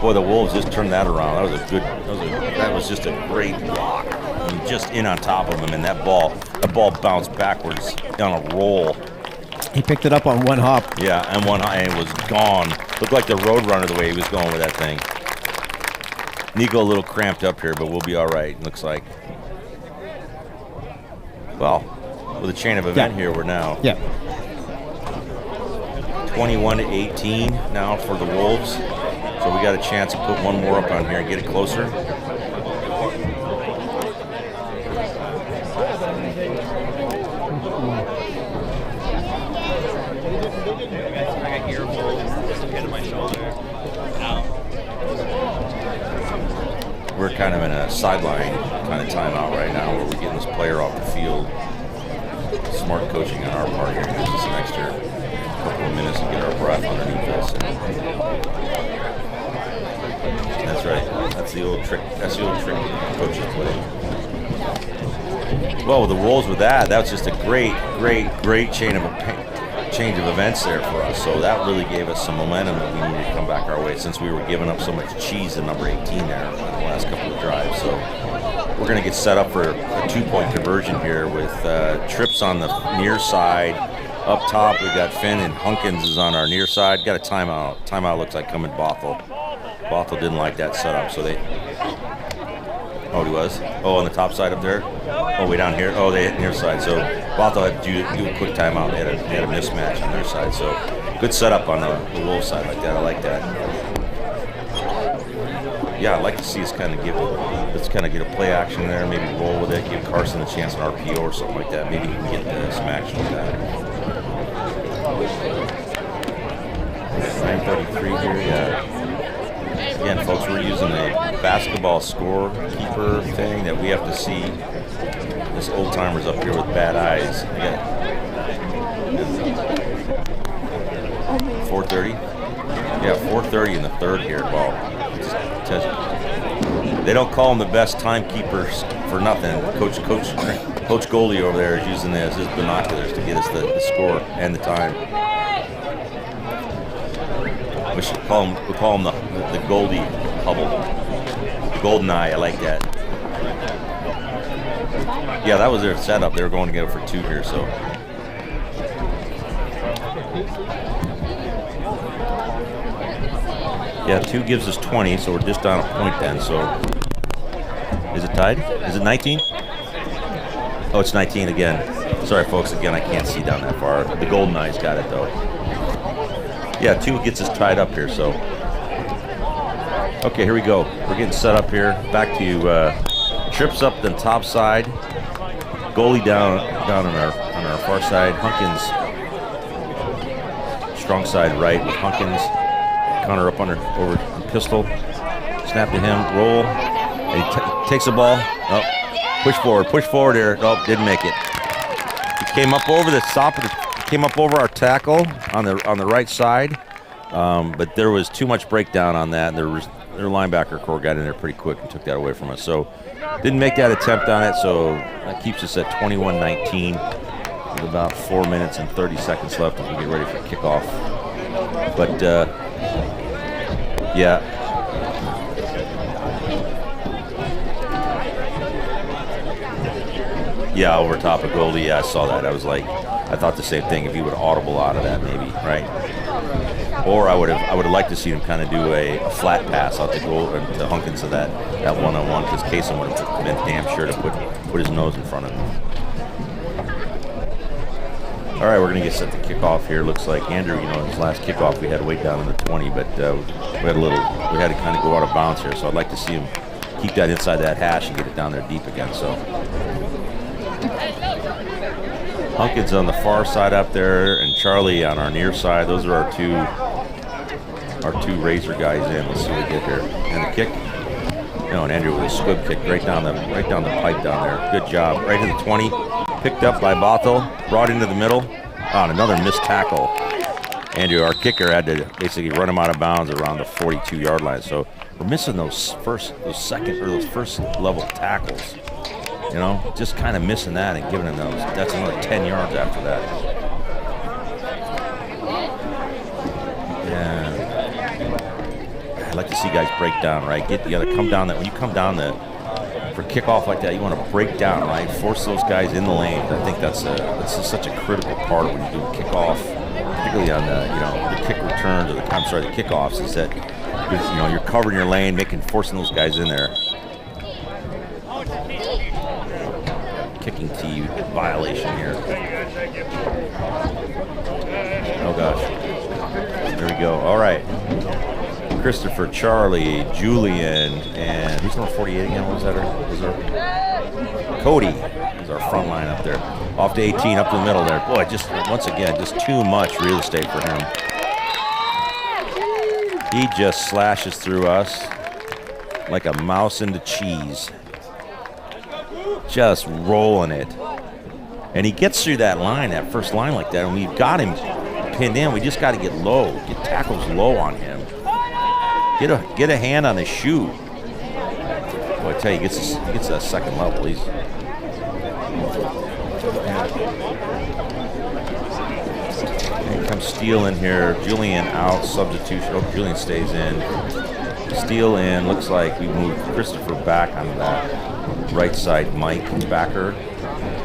boy, the Wolves just turned that around. That was just a great block. I mean, just in on top of him, and that ball bounced backwards on a roll. He picked it up on one hop. Yeah, and it was gone. Looked like the Roadrunner the way he was going with that thing. Nico a little cramped up here, but we'll be all right, looks like. Well, with a chain of event here, we're now 21-18 now for the Wolves. So we got a chance to put one more up on here and get it closer. We're kind of in a sideline kind of timeout right now where we're getting this player off the field. Smart coaching on our part here gives us an extra couple of minutes to get our breath underneath us. That's right. That's the old trick. That's the old trick coaches play. Well, with the Wolves with that's just a great change of events there for us. So that really gave us some momentum that we needed to come back our way since we were giving up so much cheese in number 18 there in the last couple of drives. So we're going to get set up for a 2-point conversion here with trips on the near side. Up top, we got Finn and Hunkins is on our near side. Got a timeout. Timeout looks like coming Bothell. Bothell didn't like that setup, so they... Oh, he was? Oh, on the top side up there? Oh, way down here? Oh, they hit near side. So Bothell had to do a quick timeout. They had a mismatch on their side. So good setup on the Wolves side like that. I like that. Yeah, I'd like to see us kind of get a play action there, maybe roll with it, give Carson a chance on RPO or something like that. Maybe he can get some action with that. 9:33 here, yeah. Again, folks, we're using a basketball scorekeeper thing that we have to see. This old timer's up here with bad eyes. 4:30. Yeah, 4:30 in the third here. Well, they don't call them the best timekeepers for nothing. Coach Goldie over there is using his binoculars to get us the score and the time. We should call him the Goldie Hubble. The golden eye, I like that. Yeah, that was their setup. They were going to go for 2 here, so. Yeah, 2 gives us 20, so we're just down a point then, so. Is it tied? Is it 19? Oh, it's 19 again. Sorry, folks, again, I can't see down that far. The golden eye's got it, though. Yeah, 2 gets us tied up here, so. Okay, here we go. We're getting set up here. Back to trips up the top side. Goalie down on our far side. Hunkins, strong side right with Hunkins. Connor up over pistol. Snap to him, roll. And he takes the ball. Oh, push forward here. Oh, didn't make it. He came up over the top of came up over our tackle on the right side, but there was too much breakdown on that. Their linebacker core got in there pretty quick and took that away from us. So didn't make that attempt on it. So that keeps us at 21-19 with about 4 minutes and 30 seconds left as we get ready for kickoff. But yeah. Yeah, over top of Goldie. Yeah, I saw that. I thought the same thing. If he would audible out of that, maybe, right? Or I would have liked to see him kind of do a flat pass out to goal and to Hunkins to that one-on-one, because Kaysen would have been damn sure to put his nose in front of him. All right, we're going to get set to kick off here. Looks like Andrew, his last kickoff we had way down in the 20, but we had to kind of go out of bounds here. So I'd like to see him keep that inside that hash and get it down there deep again. So Hunkins on the far side up there, and Charlie on our near side. Those are our two razor guys in. Let's see what we get here. And the kick. And Andrew with a squib kick right down the pipe down there. Good job. Right to the 20. Picked up by Bothell. Brought into the middle. On another missed tackle. Andrew, our kicker, had to basically run him out of bounds around the 42-yard line. So we're missing those first level tackles. Just kind of missing that and giving them those. That's another 10 yards after that. Yeah. I'd like to see guys break down, right? You got to come down that. When you come down for kickoff like that, you want to break down, right? Force those guys in the lane. I think that's such a critical part of when you do kickoff, particularly on the kick returns or the kickoffs, is that you're covering your lane, forcing those guys in there. Kicking tee violation here. Oh gosh. There we go. All right. Christopher, Charlie, Julian, and who's number 48 again? What was that? Cody is our front line up there. Off to 18, up to the middle there. Boy, once again, too much real estate for him. He just slashes through us like a mouse into cheese. Just rolling it. And he gets through that first line like that, and we've got him pinned in. We just got to get tackles low on him. Get a hand on his shoe. Boy, I tell you, he gets to that second level. He's and comes Steele in here. Julian out, substitution. Oh, Julian stays in. Steele in. Looks like we moved Christopher back on that right side. Mike backer.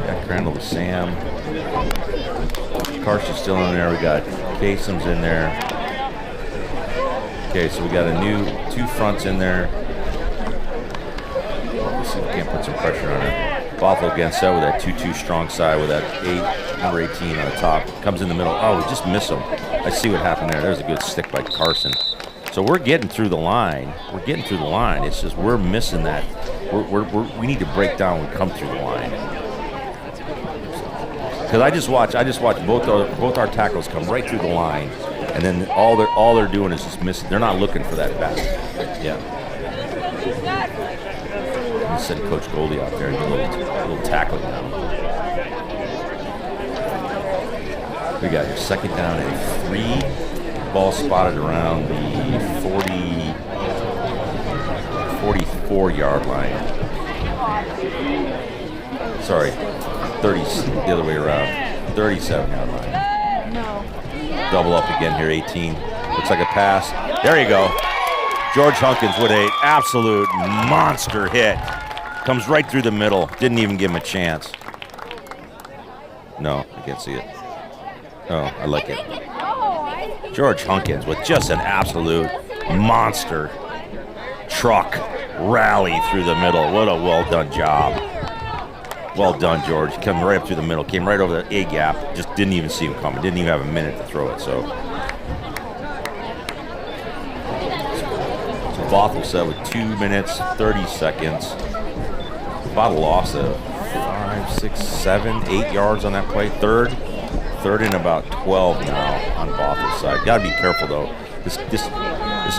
Got Crandall to Sam. Carson's still in there. We got Kasem's in there. Okay, so we got two fronts in there. Let's see if we can't put some pressure on it. Bothell again set with that 2-2 strong side with that number 18 on the top. Comes in the middle. Oh, we just miss him. I see what happened there. There's a good stick by Carson. So we're getting through the line. It's just we're missing that. We need to break down when we come through the line. Because I just watched both our tackles come right through the line. And then all they're doing is just missing. They're not looking for that back. Yeah. I'll send Coach Goldie out there and do a little tackling now. We got your second down and 3. Ball spotted around the 44-yard line. Sorry, 30. The other way around. 37-yard line. Double up again here, 18. Looks like a pass. There you go. George Hunkins with an absolute monster hit. Comes right through the middle. Didn't even give him a chance. No, I can't see it. Oh, I like it. George Hunkins with just an absolute monster truck rally through the middle. What a well-done job. Well done, George. Coming right up through the middle. Came right over the A gap. Just didn't even see him coming. Didn't even have a minute to throw it. So Bothell said with 2 minutes, 30 seconds. About a loss of 5, 6, 7, 8 yards on that play. Third and about 12 now on Bothell's side. Got to be careful, though. This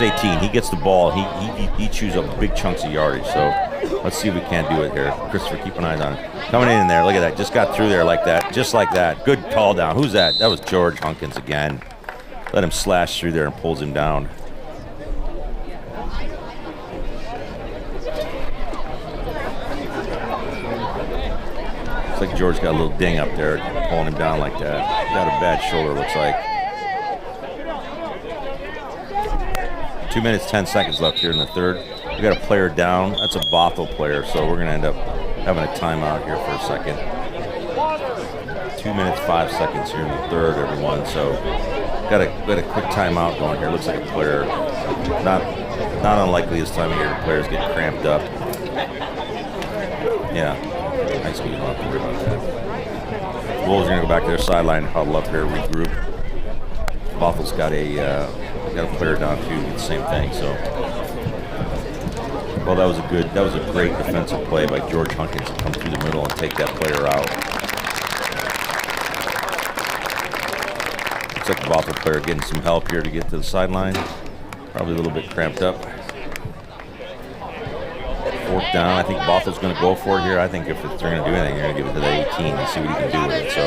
18, he gets the ball. He chews up big chunks of yardage. So let's see if we can't do it here. Christopher, keep an eye on it. Coming in there. Look at that. Just got through there like that. Just like that. Good call down. Who's that? That was George Hunkins again. Let him slash through there and pulls him down. Looks like George got a little ding up there, pulling him down like that. Got a bad shoulder, looks like. 2 minutes, 10 seconds left here in the third. We got a player down. That's a Bothell player, so we're going to end up having a timeout here for a second. 2 minutes, 5 seconds here in the third, everyone. So got a quick timeout going here. Looks like a player. Not unlikely this time of year. The players get cramped up. Yeah. High school, you don't have to worry about that. Wolves are going to go back to their sideline and huddle up here, regroup. Bothell's got a player down too, the same thing. So, well, that was a great defensive play by George Hunkins to come through the middle and take that player out. Looks like the Bothell player getting some help here to get to the sideline. Probably a little bit cramped up. Fourth down. I think Bothell's going to go for it here. I think if they're going to do anything, they're going to give it to the 18 and see what he can do with it. So,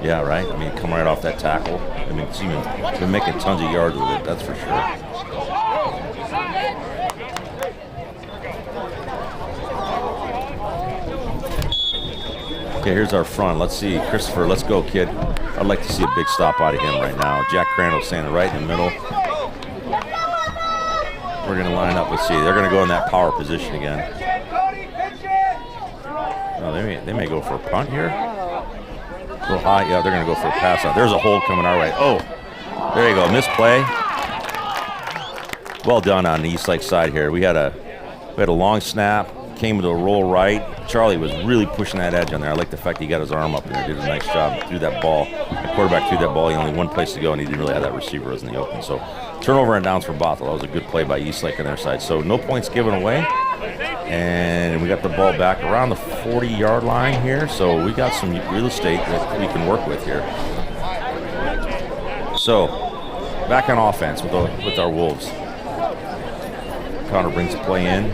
yeah, right. I mean, come right off that tackle. I mean, he's been making tons of yards with it. That's for sure. Okay, here's our front. Let's see, Christopher. Let's go, kid. I'd like to see a big stop out of him right now. Jack Crandall standing right in the middle. We're going to line up. Let's see. They're going to go in that power position again. Oh, they may go for a punt here. A little high. Yeah, they're going to go for a pass out. There's a hold coming our way. Oh, there you go. Misplay. Well done on the Eastlake side here. We had a long snap. Came with a roll right. Charlie was really pushing that edge on there. I like the fact he got his arm up there. Did a nice job. Threw that ball. The quarterback threw that ball. He only one place to go, and he didn't really have that receiver was in the open. So turnover and downs for Bothell. That was a good play by Eastlake on their side. So no points given away. And we got the ball back around the 40-yard line here. So we got some real estate that we can work with here. So back on offense with our Wolves. Connor brings the play in.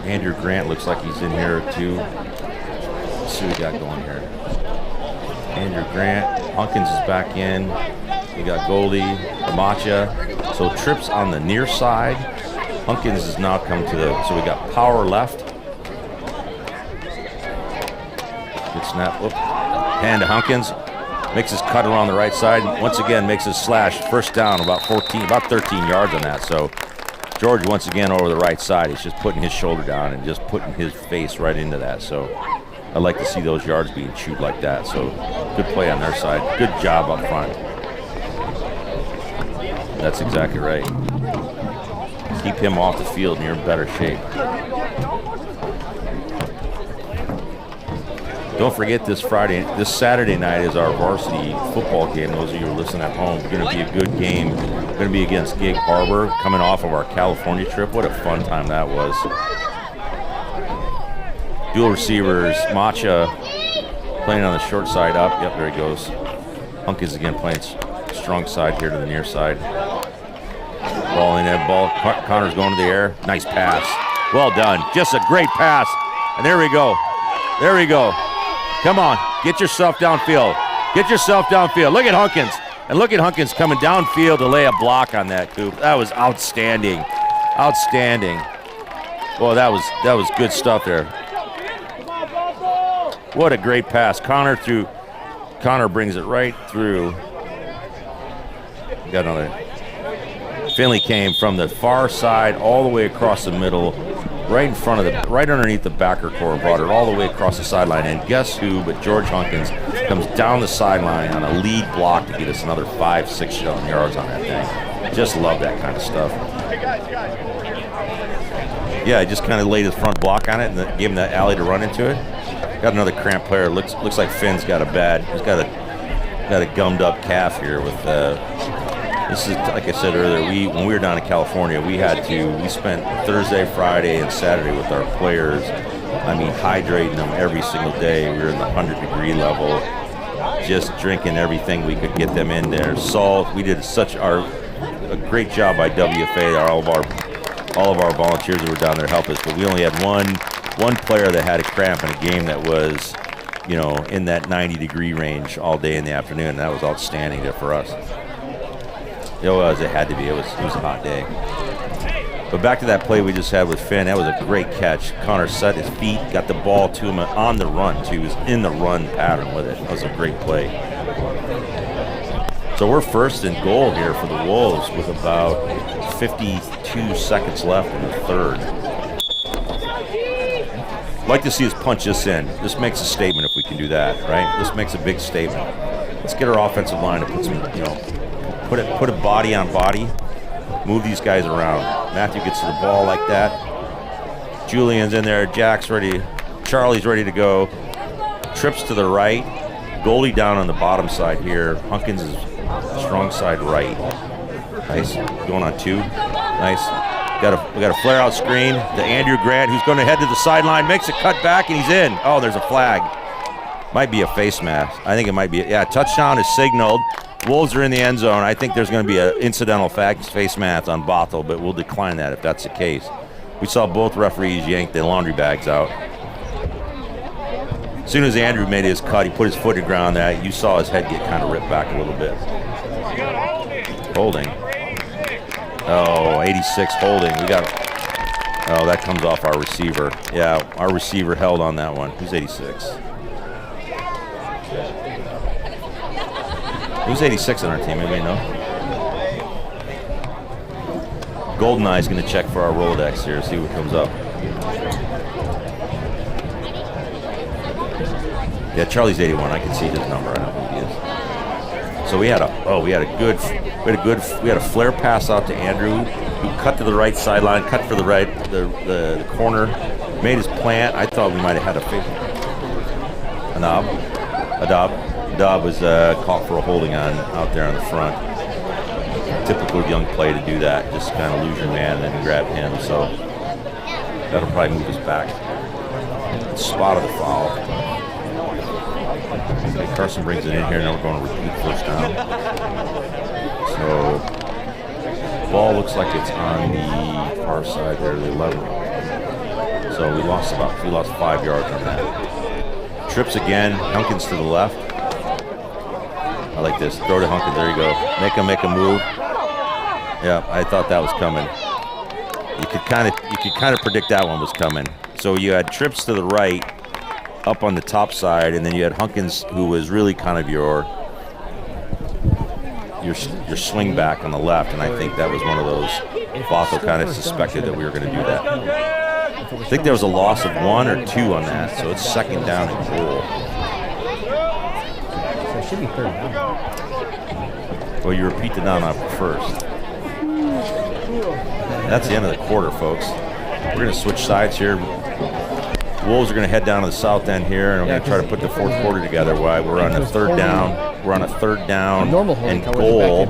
Andrew Grant looks like he's in here too. Let's see what we got going here. Andrew Grant, Hunkins is back in. We got Goldie, Amacha. So trips on the near side. Hunkins is now come to the, so we got power left. Good snap. Whoop. Hand to Hunkins. Makes his cut around the right side. Once again, makes his slash. First down, about 13 yards on that. So George, once again, over the right side. He's just putting his shoulder down and just putting his face right into that. So I like to see those yards being chewed like that. So good play on their side. Good job up front. That's exactly right. Keep him off the field and you're in better shape. Don't forget this Saturday night is our varsity football game. Those of you who are listening at home, it's going to be a good game. Going to be against Gig Harbor, coming off of our California trip. What a fun time that was. Dual receivers, Macha playing on the short side up. Yep, there he goes. Hunkins again playing strong side here to the near side. Ball in that ball. Connor's going to the air. Nice pass. Well done. Just a great pass. And there we go. There we go. Come on, get yourself downfield. Get yourself downfield. Look at Hunkins. And look at Hunkins coming downfield to lay a block on that, Coop. That was outstanding. Outstanding. Boy, that was good stuff there. What a great pass. Connor brings it right through. Got another. Finley came from the far side all the way across the middle. Right underneath the backer core, brought it all the way across the sideline. And guess who but George Hunkins comes down the sideline on a lead block to get us another 5-6 yards on that thing. Just love that kind of stuff. Yeah, he just kind of laid his front block on it and then gave him that alley to run into it. Got another cramp player. Looks like Finn's got a gummed up calf here with this is, like I said earlier, when we were down in California, we spent Thursday, Friday, and Saturday with our players. I mean, hydrating them every single day. We were in the 100-degree level, just drinking everything we could get them in there. Salt. We did a great job by WFA. All of our volunteers that were down there helped us, but we only had one player that had a cramp in a game that was, in that 90-degree range all day in the afternoon. And that was outstanding there for us. It had to be. It was a hot day. But back to that play we just had with Finn. That was a great catch. Connor set his feet, got the ball to him on the run, too. He was in the run pattern with it. That was a great play. So we're first and goal here for the Wolves with about 52 seconds left in the third. I'd like to see us punch this in. This makes a statement if we can do that, right? This makes a big statement. Let's get our offensive line to put some, put a body on body, move these guys around. Matthew gets to the ball like that. Julian's in there. Jack's ready. Charlie's ready to go. Trips to the right. Goldie down on the bottom side here. Hunkins is strong side right. Nice. Going on 2. Nice. We got a flare out screen to Andrew Grant, who's going to head to the sideline. Makes a cut back, and he's in. Oh, there's a flag. Might be a face mask. I think it might be. Yeah, touchdown is signaled. Wolves are in the end zone. I think there's going to be an incidental face mask on Bothell, but we'll decline that if that's the case. We saw both referees yank the laundry bags out. As soon as Andrew made his cut, he put his foot to the ground. That you saw his head get kind of ripped back a little bit. Holding. Oh, 86 holding. We got. Oh, that comes off our receiver. Yeah, our receiver held on that one. Who's 86? Who's 86 on our team? Anybody know? GoldenEye's going to check for our Rolodex here, see what comes up. Yeah, Charlie's 81. I can see his number. I don't know who he is. So we had a flare pass out to Andrew, who cut to the right sideline, cut for the right, the corner, made his plant. I thought we might have had a fake. Adab was caught for a holding on out there on the front. Typical young play to do that, just kind of lose your man and then grab him. So that'll probably move us back. Spot of the foul. Okay, Carson brings it in here. Now we're going to repeat first down. So ball looks like it's on the far side there, the 11. So we lost 5 yards on that. Trips again. Hunkins to the left. I like this. Throw to Hunkins. There you go. Make a move. Yeah, I thought that was coming. You could kind of predict that one was coming. So you had Trips to the right, up on the top side, and then you had Hunkins, who was really kind of your sling back on the left, and I think that was one of those. Bothell kind of suspected that we were going to do that. I think there was a loss of 1 or 2 on that, so it's second down and goal. So it should be third down. Well, you repeat the down off first. That's the end of the quarter, folks. We're going to switch sides here. Wolves are going to head down to the south end here, and we're going to try to put the fourth quarter together. We're on a third down. We're on a third down and goal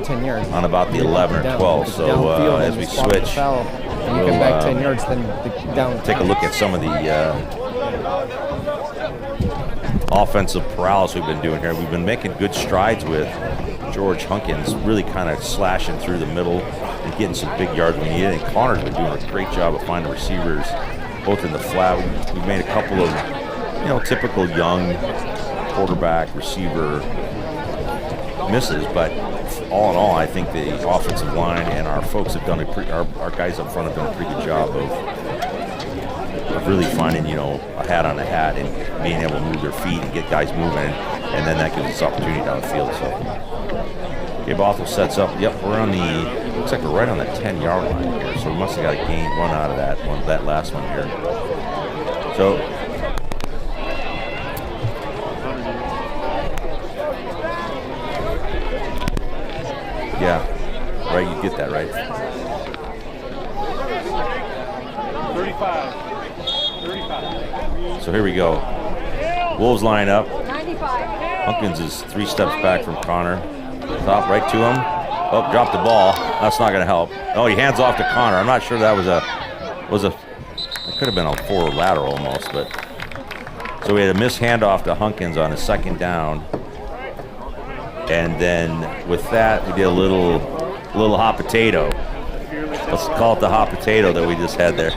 on about the 11 or 12. So as we switch, you come back 10 yards, then down. Take a look at some of the offensive paralysis we've been doing here. We've been making good strides with George Hunkins, really kind of slashing through the middle and getting some big yards when needed. And Connor's been doing a great job of finding receivers, both in the flat. We've made a couple of, typical young quarterback receiver misses, but all in all, I think the offensive line and our folks have done our guys up front have done a pretty good job of really finding, a hat on a hat and being able to move their feet and get guys moving, and then that gives us opportunity down the field. So, okay, Bothell sets up. Yep, we're on looks like we're right on the 10-yard line here, so we must have got a gain one out of that last one here. So, yeah, right, you get that, right? 35. So here we go. Wolves line up. 95. Hunkins is 3 steps back from Connor. Top right to him. Oh, dropped the ball. That's not going to help. Oh, he hands off to Connor. I'm not sure that was it could have been a forward lateral almost, but. So we had a missed handoff to Hunkins on a second down. And then with that, we did a little hot potato. Let's call it the hot potato that we just had there.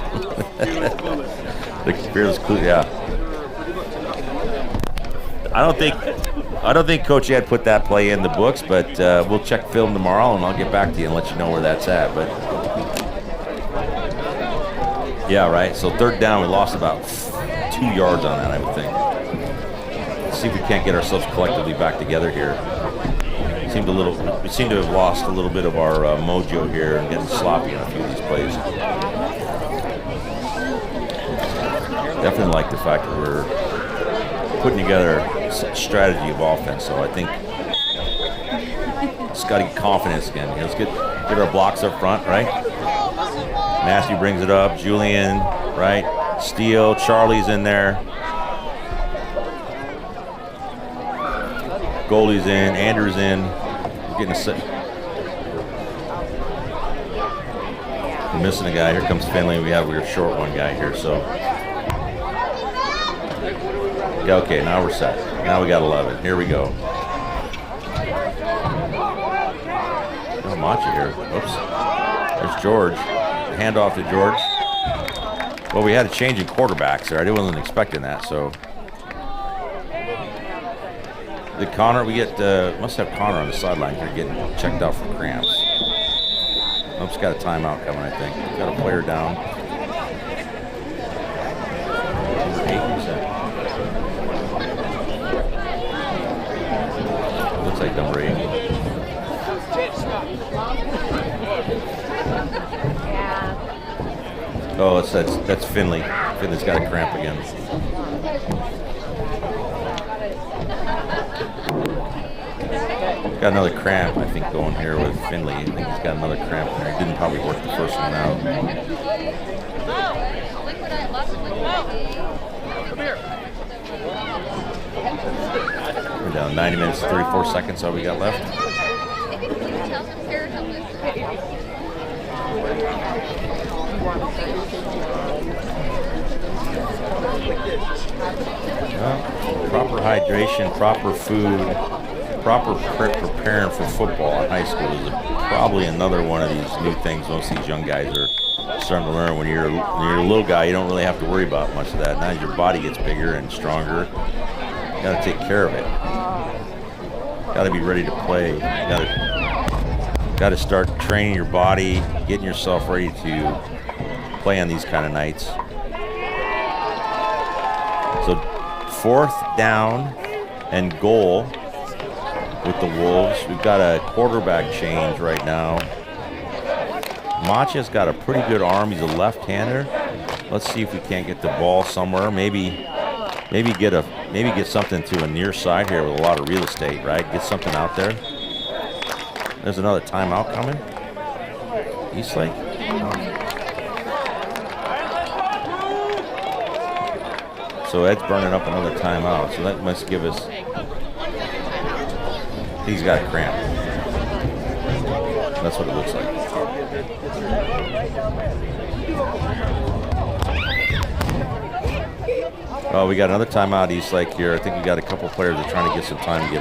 The fearless clue, yeah. I don't think Coach Ed put that play in the books, but we'll check film tomorrow, and I'll get back to you and let you know where that's at. But yeah, right. So third down, we lost about 2 yards on that, I would think. Let's see if we can't get ourselves collectively back together here. We seem to have lost a little bit of our mojo here and getting sloppy on a few of these plays. Definitely like the fact that we're putting together a strategy of offense. So I think it's got to get confidence again. Let's get our blocks up front, right? Matthew brings it up. Julian, right? Steele, Charlie's in there. Goldie's in, Andrew's in. We're getting a set. We're missing a guy. Here comes Finley. We have a short one guy here, so. Yeah, okay, now we're set. Now we got 11. Here we go. Oh, Macha here. Oops. There's George. Handoff to George. Well, we had a change in quarterbacks there. I wasn't expecting that, so. Did Connor, we get, must have Connor on the sideline here getting checked out for cramps. Oops, got a timeout coming, I think. Got a player down. Number 8, who's that? Looks like number 8. Oh, that's Finley. Finley's got a cramp again. Got another cramp, I think, going here with Finley. I think he's got another cramp there. He didn't probably work the first one out. We're down 90 minutes, 34 seconds, all we got left. Well, proper hydration, proper food, proper preparing for football in high school is probably another one of these new things most of these young guys are starting to learn. When you're a little guy, you don't really have to worry about much of that. Now as your body gets bigger and stronger, you got to take care of it. Got to be ready to play. Got to start training your body, getting yourself ready to play on these kind of nights. So 4th down and goal with the Wolves. We've got a quarterback change right now. Macha's got a pretty good arm. He's a left-hander. Let's see if we can't get the ball somewhere. Maybe get something to a near side here with a lot of real estate, right? Get something out there. There's another timeout coming. Eastlake. So Ed's burning up another timeout. So that must give us. He's got a cramp. That's what it looks like. Oh, we got another timeout, Eastlake here. I think we got a couple players that are trying to get some time to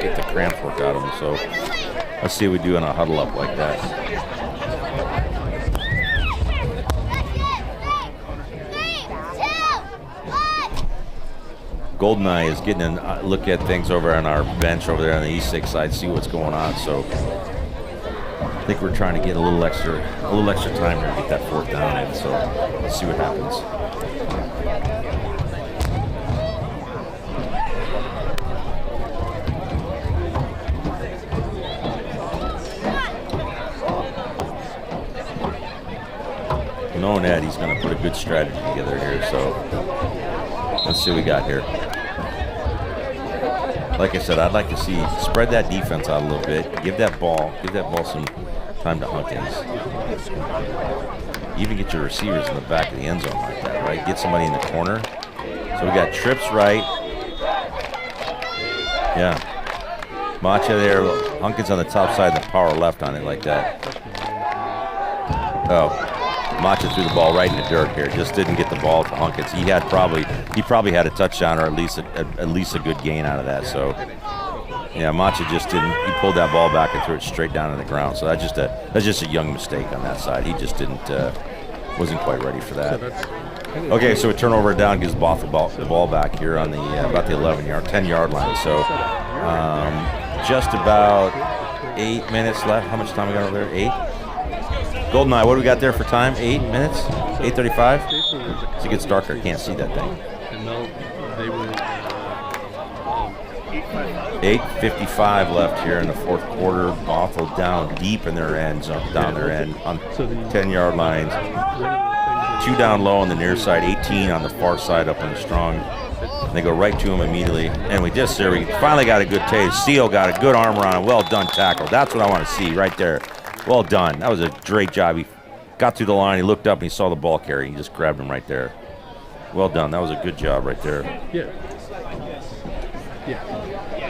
get the cramps worked out of them. So let's see what we do in a huddle up like that. Goldeneye is getting a look at things over on our bench over there on the Eastlake side, see what's going on. So I think we're trying to get a little extra time here to get that 4th down in. So let's see what happens. Knowing that, he's going to put a good strategy together here. So let's see what we got here. Like I said, I'd like to see spread that defense out a little bit. Give that ball some time to Hunkins. Even get your receivers in the back of the end zone like that, right? Get somebody in the corner. So we got trips right. Yeah. Macha there. Hunkins on the top side, the power left on it like that. Oh. Macha threw the ball right in the dirt here. Just didn't get the ball to Hunkins. He probably had a touchdown or at least a good gain out of that. So yeah, Macha just didn't. He pulled that ball back and threw it straight down to the ground. So that's just a young mistake on that side. He just wasn't quite ready for that. Okay, so a turnover down gives Bothell the ball back here on the about the 10-yard line. So just about 8 minutes left. How much time we got over there? 8. Goldeneye, what do we got there for time? 8 minutes? 8:35? As it gets darker, I can't see that thing. 8:55 left here in the 4th quarter. Bothell down deep in their end zone, down their end on 10-yard lines. 2 down low on the near side, 18 on the far side up on the strong. They go right to him immediately. And we finally got a good taste. Steele got a good arm around him. Well done tackle. That's what I want to see right there. Well done. That was a great job. He got through the line. He looked up and he saw the ball carry. He just grabbed him right there. Well done. That was a good job right there. Yeah. Yeah.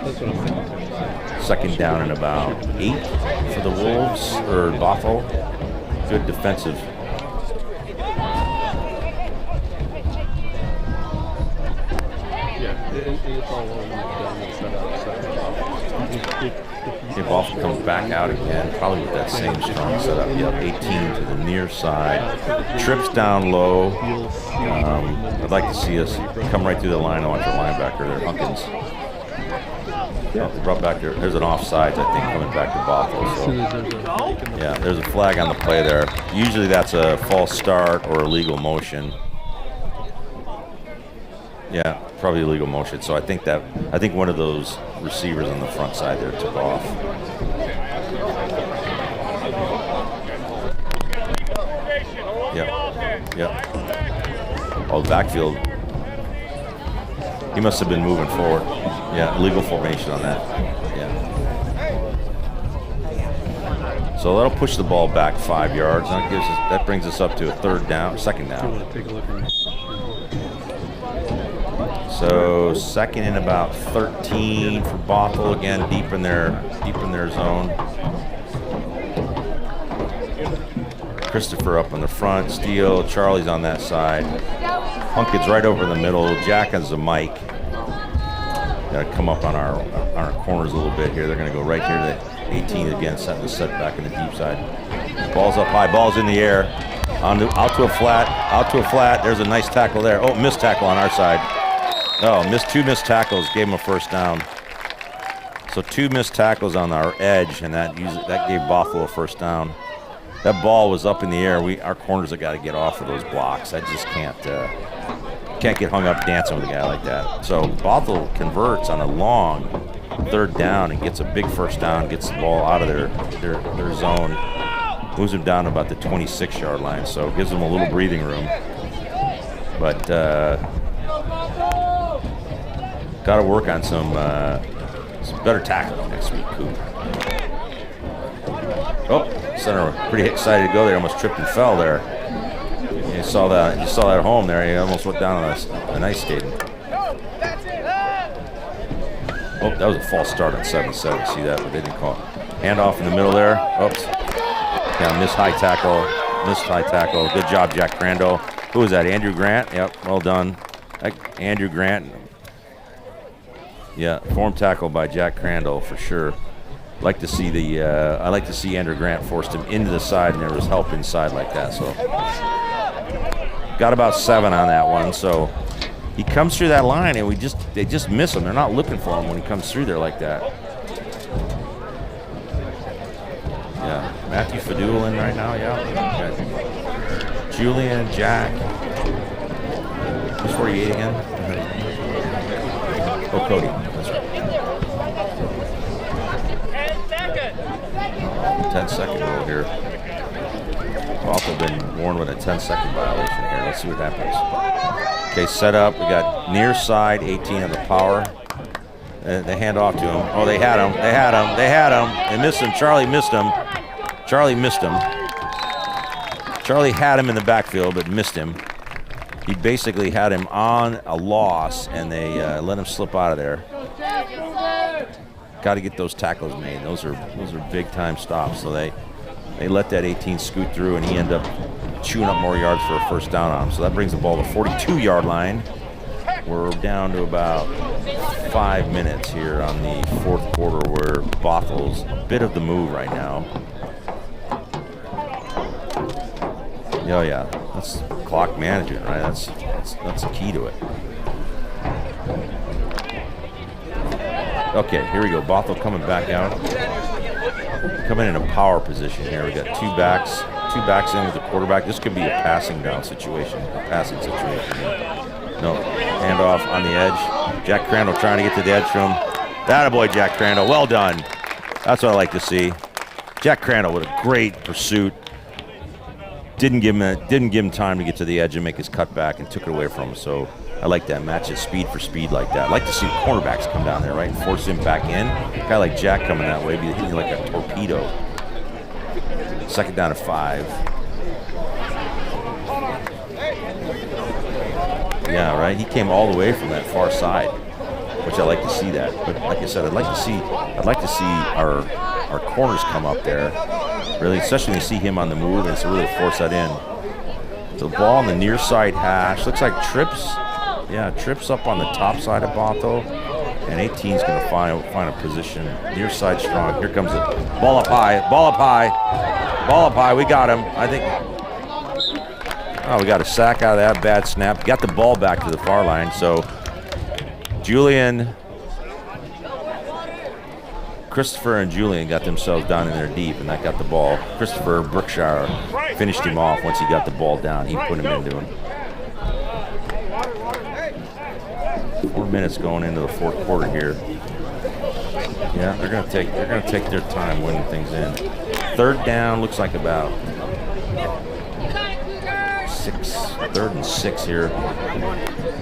That's what I'm thinking. Second down and about 8 for the Wolves, or Bothell. Good defensive. Yeah, it's all over the setup. So If Bothell comes back out again, probably with that same strong setup. Yep, 18 to the near side. Trips down low. I'd like to see us come right through the line and watch our linebacker there, Hunkins. They brought back there. There's an offsides, I think, coming back to Bothell. So. Yeah, there's a flag on the play there. Usually that's a false start or illegal motion. Yeah, probably illegal motion. So I think one of those receivers on the front side there took off. Yep. Oh, the backfield. He must have been moving forward. Yeah, illegal formation on that. Yeah. So that'll push the ball back 5 yards. That brings us up to a second down. So second and about 13 for Bothell again, deep in their zone. Christopher up on the front, Steele, Charlie's on that side. Hunkett's right over in the middle. Jack has the mic. Got to come up on our corners a little bit here. They're going to go right here to 18 again, setting the set back in the deep side. Ball's up high, ball's in the air. Out to a flat. There's a nice tackle there. Oh, missed tackle on our side. Oh, two missed tackles, gave him a first down. So 2 missed tackles on our edge, and that gave Bothell a first down. That ball was up in the air. Our corners have got to get off of those blocks. I just can't get hung up dancing with a guy like that. So Bothell converts on a long third down and gets a big first down, gets the ball out of their zone, moves them down to about the 26-yard line. So it gives them a little breathing room. But got to work on some better tackling next week, Coop. Oh, center pretty excited to go there. Almost tripped and fell there. You saw that at home there. He almost went down on an ice skating. Oh, that was a false start on 7-7. See that, but they didn't call it. Handoff in the middle there. Oops. Yeah, missed high tackle. Good job, Jack Crandall. Who was that? Andrew Grant. Yep, well done. Andrew Grant. Yeah, form tackle by Jack Crandall for sure. I like to see Andrew Grant forced him into the side, and there was help inside like that. So got about 7 on that one. So he comes through that line, and they just miss him. They're not looking for him when he comes through there like that. Yeah, Matthew Fadul in right now. Yeah, Julian, Jack. Who's 48 again? Oh, Cody. That's right. 10-second rule here. Bothell been warned with a 10-second violation here. Let's see what happens. Okay, set up. We got near side 18 on the power. They hand off to him. Oh, they had him. They missed him. Charlie missed him. Charlie had him in the backfield, but missed him. He basically had him on a loss, and they let him slip out of there. Got to get those tackles made. Those are big time stops. So they let that 18 scoot through, and he ended up chewing up more yards for a first down on him. So that brings the ball to the 42-yard line. We're down to about 5 minutes here on the fourth quarter, where Bothell's a bit of the move right now. Oh yeah, that's clock management, right? That's the key to it. Okay, here we go. Bothell coming back out. Coming in a power position here. We got two backs in with the quarterback. This could be a passing situation. No, handoff on the edge. Jack Crandall trying to get to the edge from. Attaboy, Jack Crandall. Well done. That's what I like to see. Jack Crandall with a great pursuit. Didn't give him time to get to the edge and make his cutback, and took it away from him. So I like that. Matches speed for speed like that. I like to see the cornerbacks come down there, right, and force him back in. A guy like Jack coming that way, be hitting like a torpedo. Second down to 5. Yeah, right. He came all the way from that far side, which I like to see that. But like I said, I'd like to see our corners come up there, really, especially when you see him on the move and to really force that in. The ball on the near side hash looks like trips. Yeah, trips up on the top side of Bothell, and 18 is going to find a position near side strong. Here comes it. Ball up high. Ball up high. Ball up high. We got him. I think. Oh, we got a sack out of that bad snap. Got the ball back to the far line. So Christopher and Julian got themselves down in there deep, and that got the ball. Christopher Brookshire finished him off once he got the ball down. He put him into him. 4 minutes going into the fourth quarter here. Yeah, they're gonna take their time winning things in. Third down looks like about 3rd and 6 here.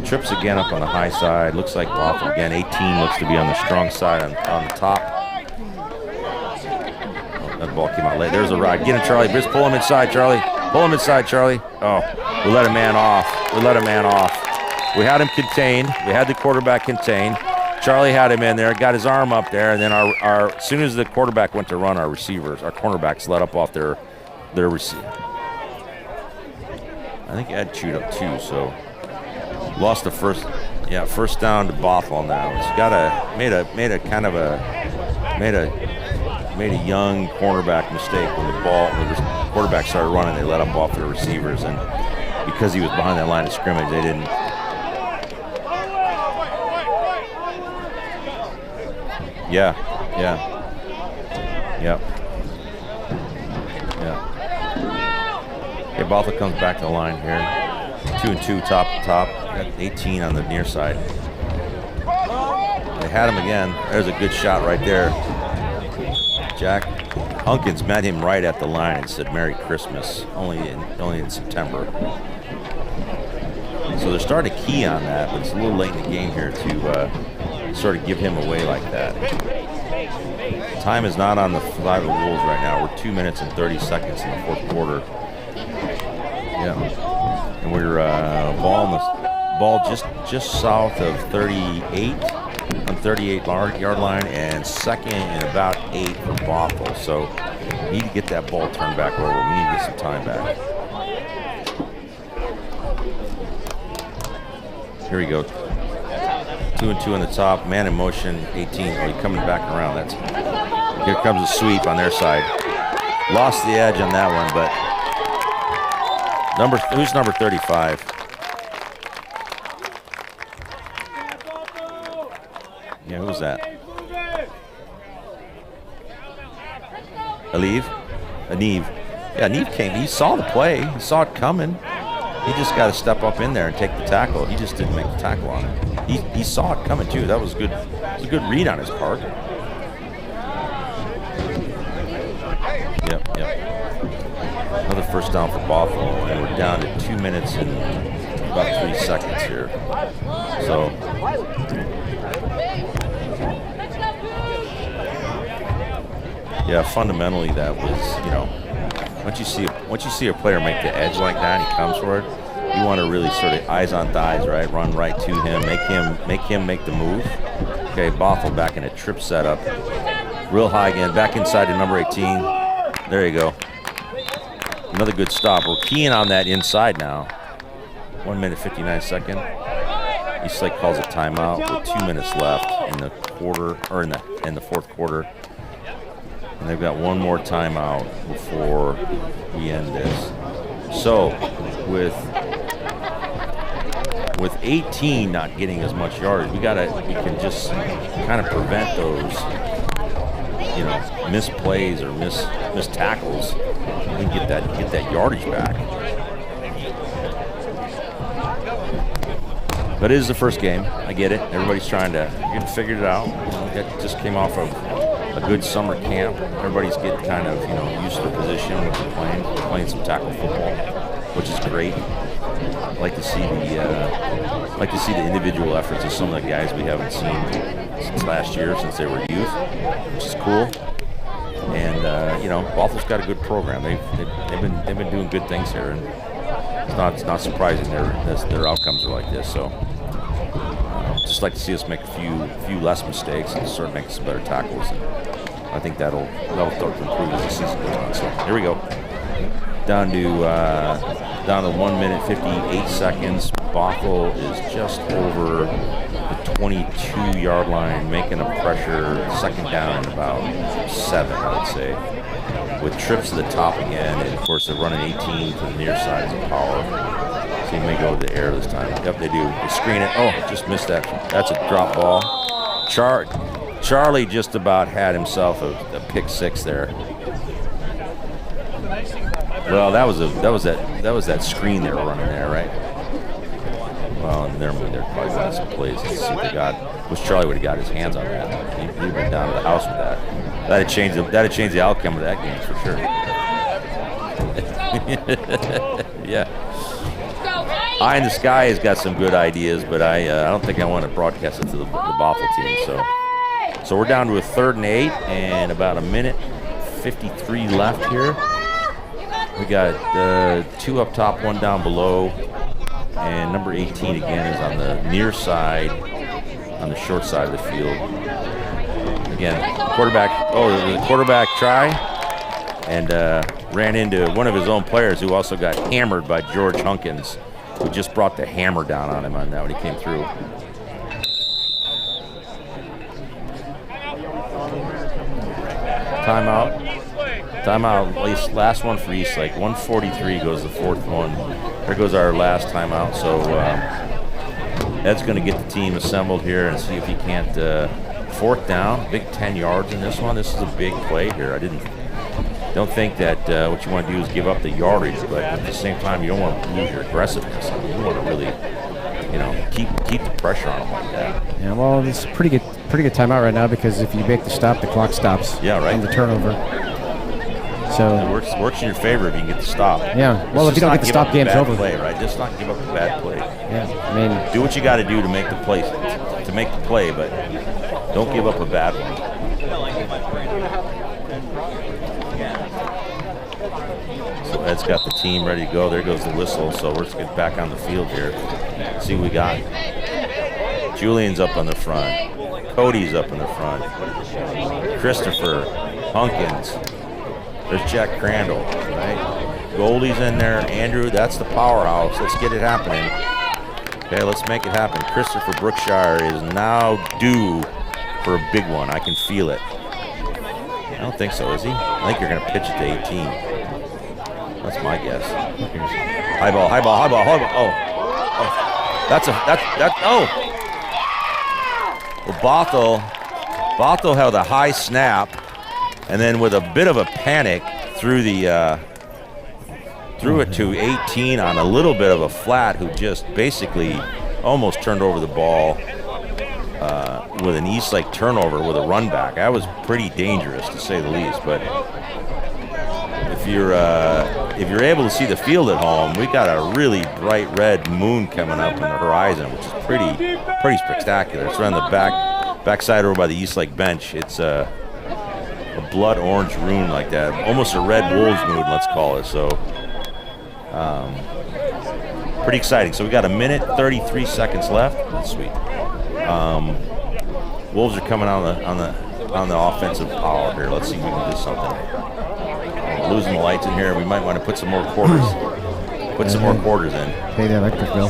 Trips again up on the high side. Looks like Bothell again. 18 looks to be on the strong side on the top. Oh, that ball came out late. There's a ride. Get him, Charlie. Just pull him inside, Charlie. Pull him inside, Charlie. Oh, we let a man off. We had him contained. We had the quarterback contained. Charlie had him in there, got his arm up there, and then as soon as the quarterback went to run, our cornerbacks let up off their receiver. I think Ed chewed up too, so lost the first down to Bothell now. It's made a young cornerback mistake when the quarterback started running. They let up off their receivers, and because he was behind that line of scrimmage, they didn't. Yeah. Okay, Bothell comes back to the line here. 2 and 2, top to top. Got 18 on the near side. They had him again. There's a good shot right there. Jack Hunkins met him right at the line and said, "Merry Christmas." Only in September. So they're starting to key on that, but it's a little late in the game here to sort of give him away like that. Time is not on the side of the Wolves right now. We're 2 minutes and 30 seconds in the fourth quarter. Yeah, and we're ball just south of 38 on 38-yard line, and second and about 8 for Bothell. So we need to get that ball turned back over. We need to get some time back. Here we go. 2 and 2 on the top, man in motion, 18. Oh, he's coming back around. Here comes a sweep on their side. Lost the edge on that one, but who's number 35? Yeah, who's that? Aniv? Yeah, Aniv came. He saw the play. He saw it coming. He just got to step up in there and take the tackle. He just didn't make the tackle on it. He saw it coming too. That was good. It was a good read on his part. Yep. Another first down for Bothell, and we're down to 2 minutes and about 3 seconds here. So yeah, fundamentally that was, once you see a player make the edge like that, and he comes for it, you want to really sort of eyes on thighs, right? Run right to him, make him make the move. Okay, Bothell back in a trip setup, real high again, back inside to number 18. There you go. Another good stop. We're keying on that inside now. 1 minute 59 seconds. Eastlake calls a timeout with 2 minutes left in the quarter, or in the fourth quarter. And they've got one more timeout before we end this. So with 18 not getting as much yardage, we can just kind of prevent those, missed plays or missed tackles, and get that yardage back. But it is the first game. I get it. Everybody's trying to figure it out. That just came off of a good summer camp. Everybody's getting kind of used to the position, what they're playing. We're playing some tackle football, which is great. I like to see the individual efforts of some of the guys we haven't seen since last year, since they were youth, which is cool. And Bothell's got a good program. They've been doing good things here, and It's not surprising their outcomes are like this. So just like to see us make a few less mistakes and start making some better tackles. And I think that'll start to improve as the season goes on. So here we go. Down to 1 minute 58 seconds. Bothell is just over the 22-yard line, making a pressure second down and about 7, I would say, with trips to the top again. And of course, they're running 18 to the near side as a power. So he may go to the air this time. Yep, they do. They screen it. Oh, just missed that. That's a drop ball. Charlie just about had himself a pick 6 there. Well, that was that screen they were running there, right? Well, and they're probably running some plays. Let's see what they got. Wish Charlie would have got his hands on that. He'd been down to the house with that. That'd change the outcome of that game for sure. Yeah. Eye in the Sky has got some good ideas, but I don't think I want to broadcast it to the Bothell team. So we're down to a 3rd and 8 and about a minute 53 left here. We got 2 up top, 1 down below, and number 18 again is on the near side, on the short side of the field. Again, quarterback try, and ran into one of his own players who also got hammered by George Hunkins, who just brought the hammer down on him on that when he came through. Timeout, at least last one for Eastlake. 1:43 goes the 4th one. There goes our last timeout. So Ed's going to get the team assembled here and see if he can't 4th down. Big 10 yards in this one. This is a big play here. Don't think that what you want to do is give up the yardage, but at the same time, you don't want to lose your aggressiveness. You want to really, keep the pressure on them like that. Yeah, well, it's a pretty good timeout right now because if you make the stop, the clock stops. Yeah, right. On the turnover. So it works in your favor if you can get the stop. Yeah. Well, if you don't get the stop, game's over. Play, right? Just not give up a bad play. Yeah. I mean, do what you got to do to make the play, but don't give up a bad one. So Ed's got the team ready to go. There goes the whistle. So we're just getting back on the field here. See what we got. Julian's up on the front. Cody's up in the front. Christopher, Hunkins. There's Jack Crandall, right? Goldie's in there. Andrew, that's the powerhouse. Let's get it happening. Okay, let's make it happen. Christopher Brookshire is now due for a big one. I can feel it. I don't think so, is he? I think you're going to pitch it to 18. That's my guess. High ball. Well, Bothell held a high snap, and then with a bit of a panic threw it to 18 on a little bit of a flat, who just basically almost turned over the ball with an Eastlake turnover with a run back. That was pretty dangerous, to say the least. But if you're able to see the field at home, we got a really bright red moon coming up on the horizon, which is pretty spectacular. It's around the backside over by the Eastlake bench. It's a blood orange moon like that, almost a red wolves moon, let's call it. So pretty exciting. So we got a minute 33 seconds left. That's sweet. Wolves are coming on the offensive power here. Let's see if we can do something. Losing the lights in here. We might want to put some more quarters. Put some more quarters in. Pay the electric bill.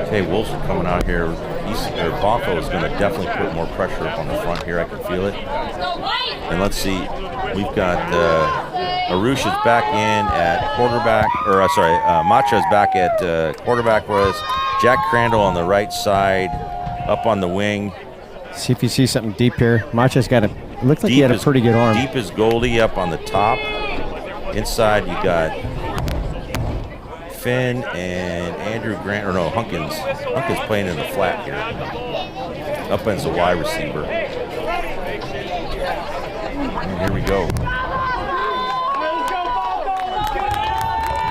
Okay, Wolves are coming out here. Bothell is going to definitely put more pressure up on the front here. I can feel it. And let's see. We've got Arush is back in at quarterback. Macha's back at quarterback with us. Jack Crandall on the right side, up on the wing. See if you see something deep here. Macha's got it looked like he had a pretty good arm. Deep is Goldie up on the top. Inside you got Finn and Andrew Grant, or no, Hunkins. Hunkins playing in the flat here. Up ends the wide receiver. And here we go.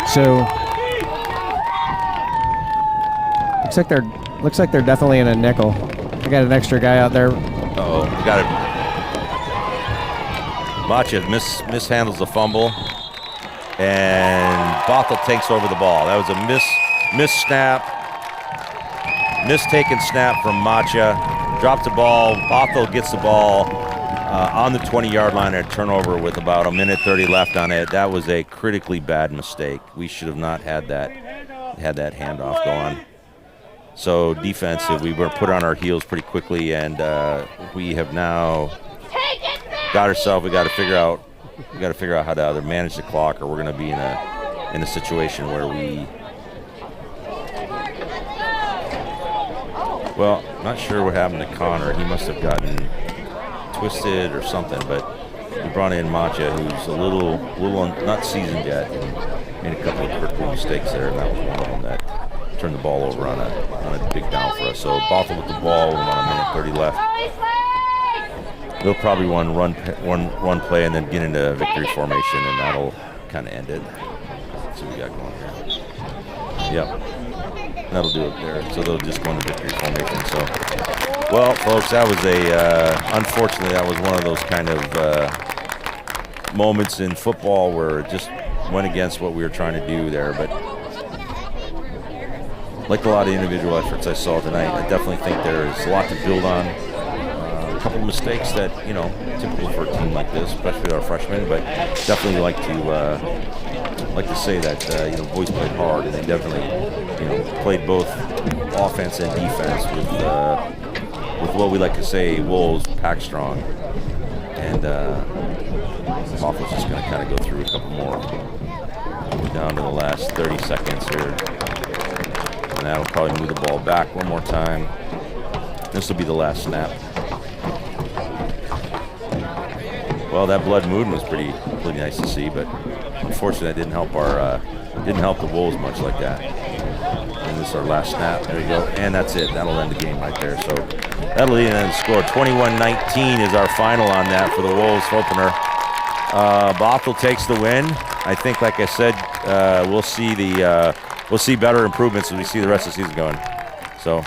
So looks like they're definitely in a nickel. They got an extra guy out there. Uh-oh, we got it. Macha mishandles the fumble, and Bothell takes over the ball. That was a mistaken snap from Macha. Dropped the ball. Bothell gets the ball on the 20-yard line and a turnover with about 1:30 left on it. That was a critically bad mistake. We should have not had that handoff going. So defensive, we were put on our heels pretty quickly, and we have now got ourselves. We got to figure out how to either manage the clock, or we're going to be in a situation where we. Well, not sure what happened to Connor. He must have gotten twisted or something, but we brought in Macha, who's a little not seasoned yet, and made a couple of critical mistakes there, and that was one of them that turned the ball over on a big down for us. So Bothell with the ball with about 1:30 left. They'll probably run play and then get into victory formation, and that'll kind of end it. Let's see what we got going here. Yep. That'll do it there. So they'll just go into victory formation. So, well, folks, that was unfortunately, that was one of those kind of moments in football where it just went against what we were trying to do there. But like a lot of individual efforts I saw tonight, I definitely think there is a lot to build on. A couple of mistakes that, typical for a team like this, especially our freshmen, but definitely like to say that boys played hard, and they definitely played both offense and defense with what we like to say, Wolves pack strong. And Bothell's just going to kind of go through a couple more. We're down to the last 30 seconds here, and that'll probably move the ball back one more time. This will be the last snap. Well, that blood moon was pretty nice to see, but unfortunately, that didn't help the Wolves much like that. And this is our last snap. There we go, and that's it. That'll end the game right there. So that'll end the score. 21-19 is our final on that for the Wolves opener. Bothell takes the win. I think, like I said, we'll see better improvements as we see the rest of the season going. So,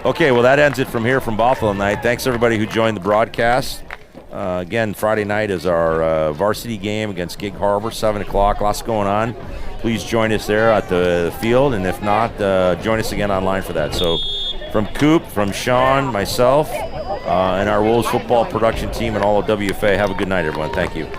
okay, well, that ends it from here from Bothell tonight. Thanks everybody who joined the broadcast. Again, Friday night is our varsity game against Gig Harbor, 7 o'clock. Lots going on. Please join us there at the field, and if not, join us again online for that. So from Coop, from Sean, myself, and our Wolves football production team and all of WFA, have a good night, everyone. Thank you.